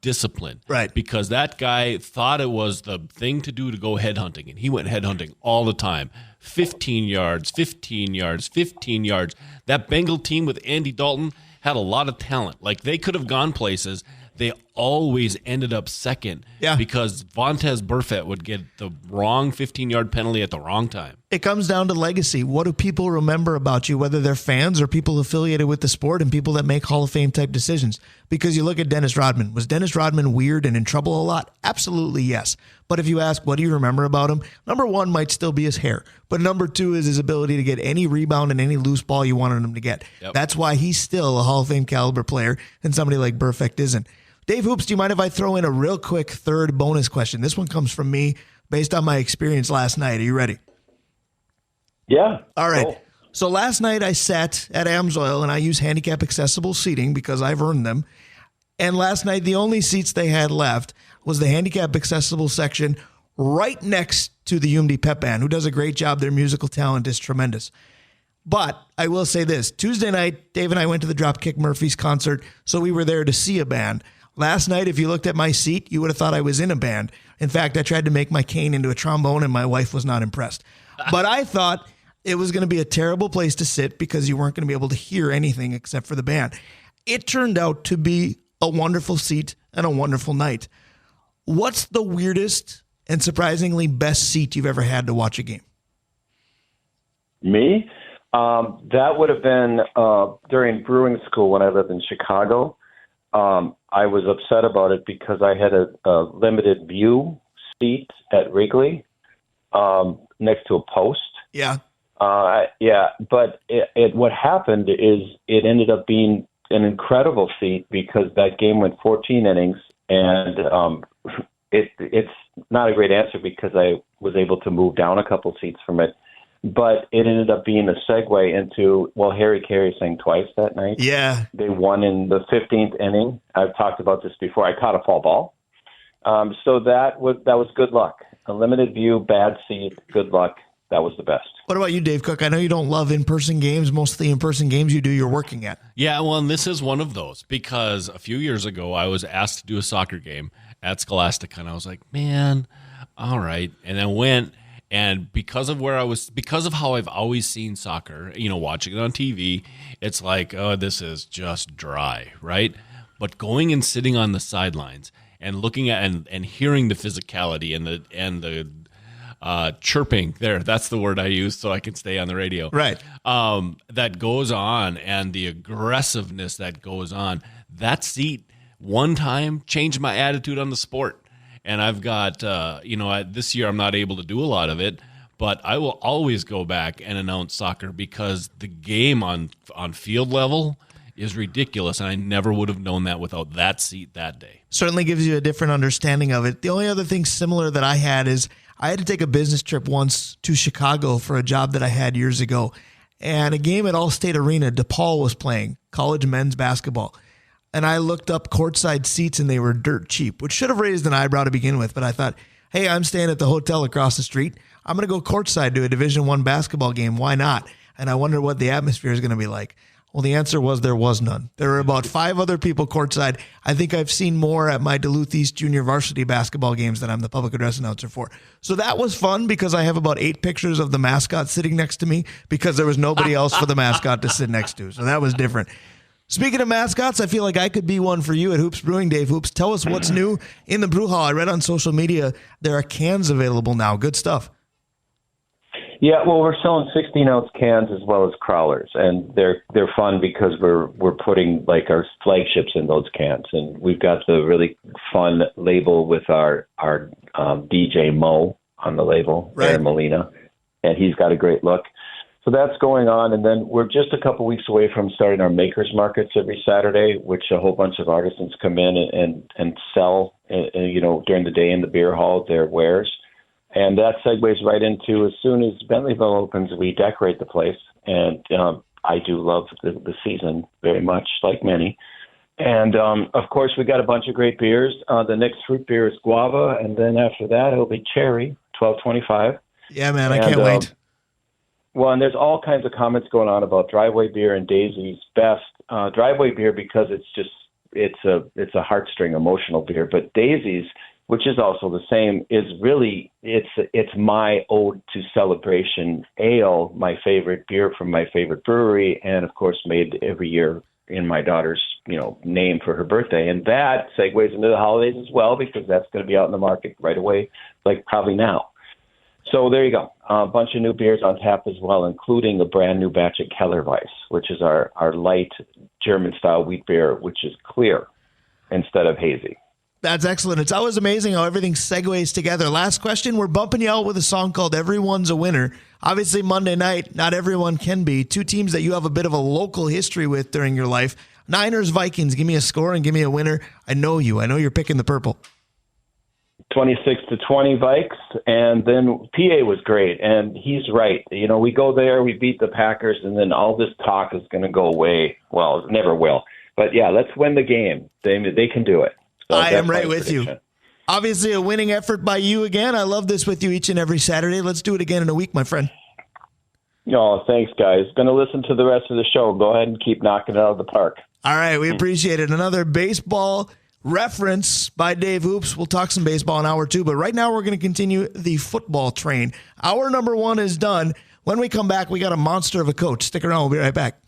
Discipline.
Right.
Because that guy thought it was the thing to do to go headhunting, and he went headhunting all the time. 15 yards, 15 yards, 15 yards. That Bengal team with Andy Dalton had a lot of talent. Like, they could have gone places. They always ended up second because Vontez Burfict would get the wrong 15-yard penalty at the wrong time.
It comes down to legacy. What do people remember about you, whether they're fans or people affiliated with the sport and people that make Hall of Fame type decisions? Because you look at Dennis Rodman. Was Dennis Rodman weird and in trouble a lot? Absolutely, yes. But if you ask, what do you remember about him? Number 1 might still be his hair. But number 2 is his ability to get any rebound and any loose ball you wanted him to get. Yep. That's why he's still a Hall of Fame caliber player and somebody like Burfict isn't. Dave Hoops, do you mind if I throw in a real quick third bonus question? This one comes from me based on my experience last night. Are you ready?
Yeah.
All right.
Cool.
So last night I sat at Amsoil and I use handicap accessible seating because I've earned them. And last night the only seats they had left was the handicap accessible section right next to the UMD Pep Band, who does a great job. Their musical talent is tremendous. But I will say this. Tuesday night, Dave and I went to the Dropkick Murphys concert, so we were there to see a band. Last night, if you looked at my seat, you would have thought I was in a band. In fact, I tried to make my cane into a trombone, and my wife was not impressed. But I thought it was going to be a terrible place to sit because you weren't going to be able to hear anything except for the band. It turned out to be a wonderful seat and a wonderful night. What's the weirdest and surprisingly best seat you've ever had to watch a game?
Me? That would have been during brewing school when I lived in Chicago. I was upset about it because I had a limited view seat at Wrigley next to a post.
Yeah.
But what happened is it ended up being an incredible seat because that game went 14 innings, and it's not a great answer because I was able to move down a couple seats from it. But it ended up being a segue into, Harry Carey sang twice that night.
Yeah.
They won in the 15th inning. I've talked about this before. I caught a foul ball. So that was good luck. A limited view, bad seat, good luck. That was the best.
What about you, Dave Cook? I know you don't love in-person games. Most of the in-person games you do, you're working at.
Yeah, well, and this is one of those because a few years ago I was asked to do a soccer game at Scholastica, and I was like, man, all right. And then went, and because of how I've always seen soccer, watching it on TV, it's like, oh, this is just dry, right? But going and sitting on the sidelines and looking at and hearing the physicality and the chirping there, that's the word I use so I can stay on the radio.
Right.
That goes on, and the aggressiveness that goes on. That seat one time changed my attitude on the sport. And I've got, this year I'm not able to do a lot of it, but I will always go back and announce soccer because the game on field level is ridiculous, and I never would have known that without that seat that day.
Certainly gives you a different understanding of it. The only other thing similar that I had is I had to take a business trip once to Chicago for a job that I had years ago, and a game at Allstate Arena, DePaul was playing college men's basketball. And I looked up courtside seats, and they were dirt cheap, which should have raised an eyebrow to begin with. But I thought, hey, I'm staying at the hotel across the street. I'm going to go courtside to a Division I basketball game. Why not? And I wonder what the atmosphere is going to be like. Well, the answer was there was none. There were about 5 other people courtside. I think I've seen more at my Duluth East junior varsity basketball games than I'm the public address announcer for. So that was fun because I have about 8 pictures of the mascot sitting next to me because there was nobody else for the mascot to sit next to. So that was different. Speaking of mascots, I feel like I could be one for you at Hoops Brewing. Dave Hoops, tell us what's new in the brew hall. I read on social media there are cans available now. Good stuff.
Yeah, well, we're selling 16-ounce cans as well as crawlers, and they're fun because we're putting like our flagships in those cans, and we've got the really fun label with our DJ Mo on the label,
right.
Aaron Molina, and he's got a great look. So that's going on, and then we're just a couple weeks away from starting our makers markets every Saturday, which a whole bunch of artisans come in and sell, during the day in the beer hall their wares. And that segues right into as soon as Bentleyville opens, we decorate the place. And I do love the season very much, like many. And, of course, we got a bunch of great beers. The next fruit beer is guava, and then after that it'll be cherry, $12.25.
Yeah, man, I can't wait.
Well, and there's all kinds of comments going on about driveway beer and Daisy's best. Driveway beer because it's a heartstring emotional beer, but Daisy's, which is also the same, is really it's my ode to celebration ale, my favorite beer from my favorite brewery, and of course made every year in my daughter's name for her birthday, and that segues into the holidays as well because that's going to be out in the market right away, like probably now. So there you go. A bunch of new beers on tap as well, including a brand new batch of Kellerweiss, which is our light German-style wheat beer, which is clear instead of hazy.
That's excellent. It's always amazing how everything segues together. Last question. We're bumping you out with a song called Everyone's a Winner. Obviously, Monday night, not everyone can be. 2 teams that you have a bit of a local history with during your life. Niners, Vikings. Give me a score and give me a winner. I know you. I know you're picking the purple.
26-20 Vikes, and then PA was great, and he's right. We go there, we beat the Packers, and then all this talk is going to go away. Well, it never will. But yeah, let's win the game. They can do it. So
I am right with you. Obviously, a winning effort by you again. I love this with you each and every Saturday. Let's do it again in a week, my friend.
No, thanks, guys. Going to listen to the rest of the show. Go ahead and keep knocking it out of the park.
All right, we appreciate it. Another baseball reference by Dave Hoops. We'll talk some baseball in hour 2, but right now we're going to continue the football train. Hour number 1 is done. When we come back, we got a monster of a coach. Stick around. We'll be right back.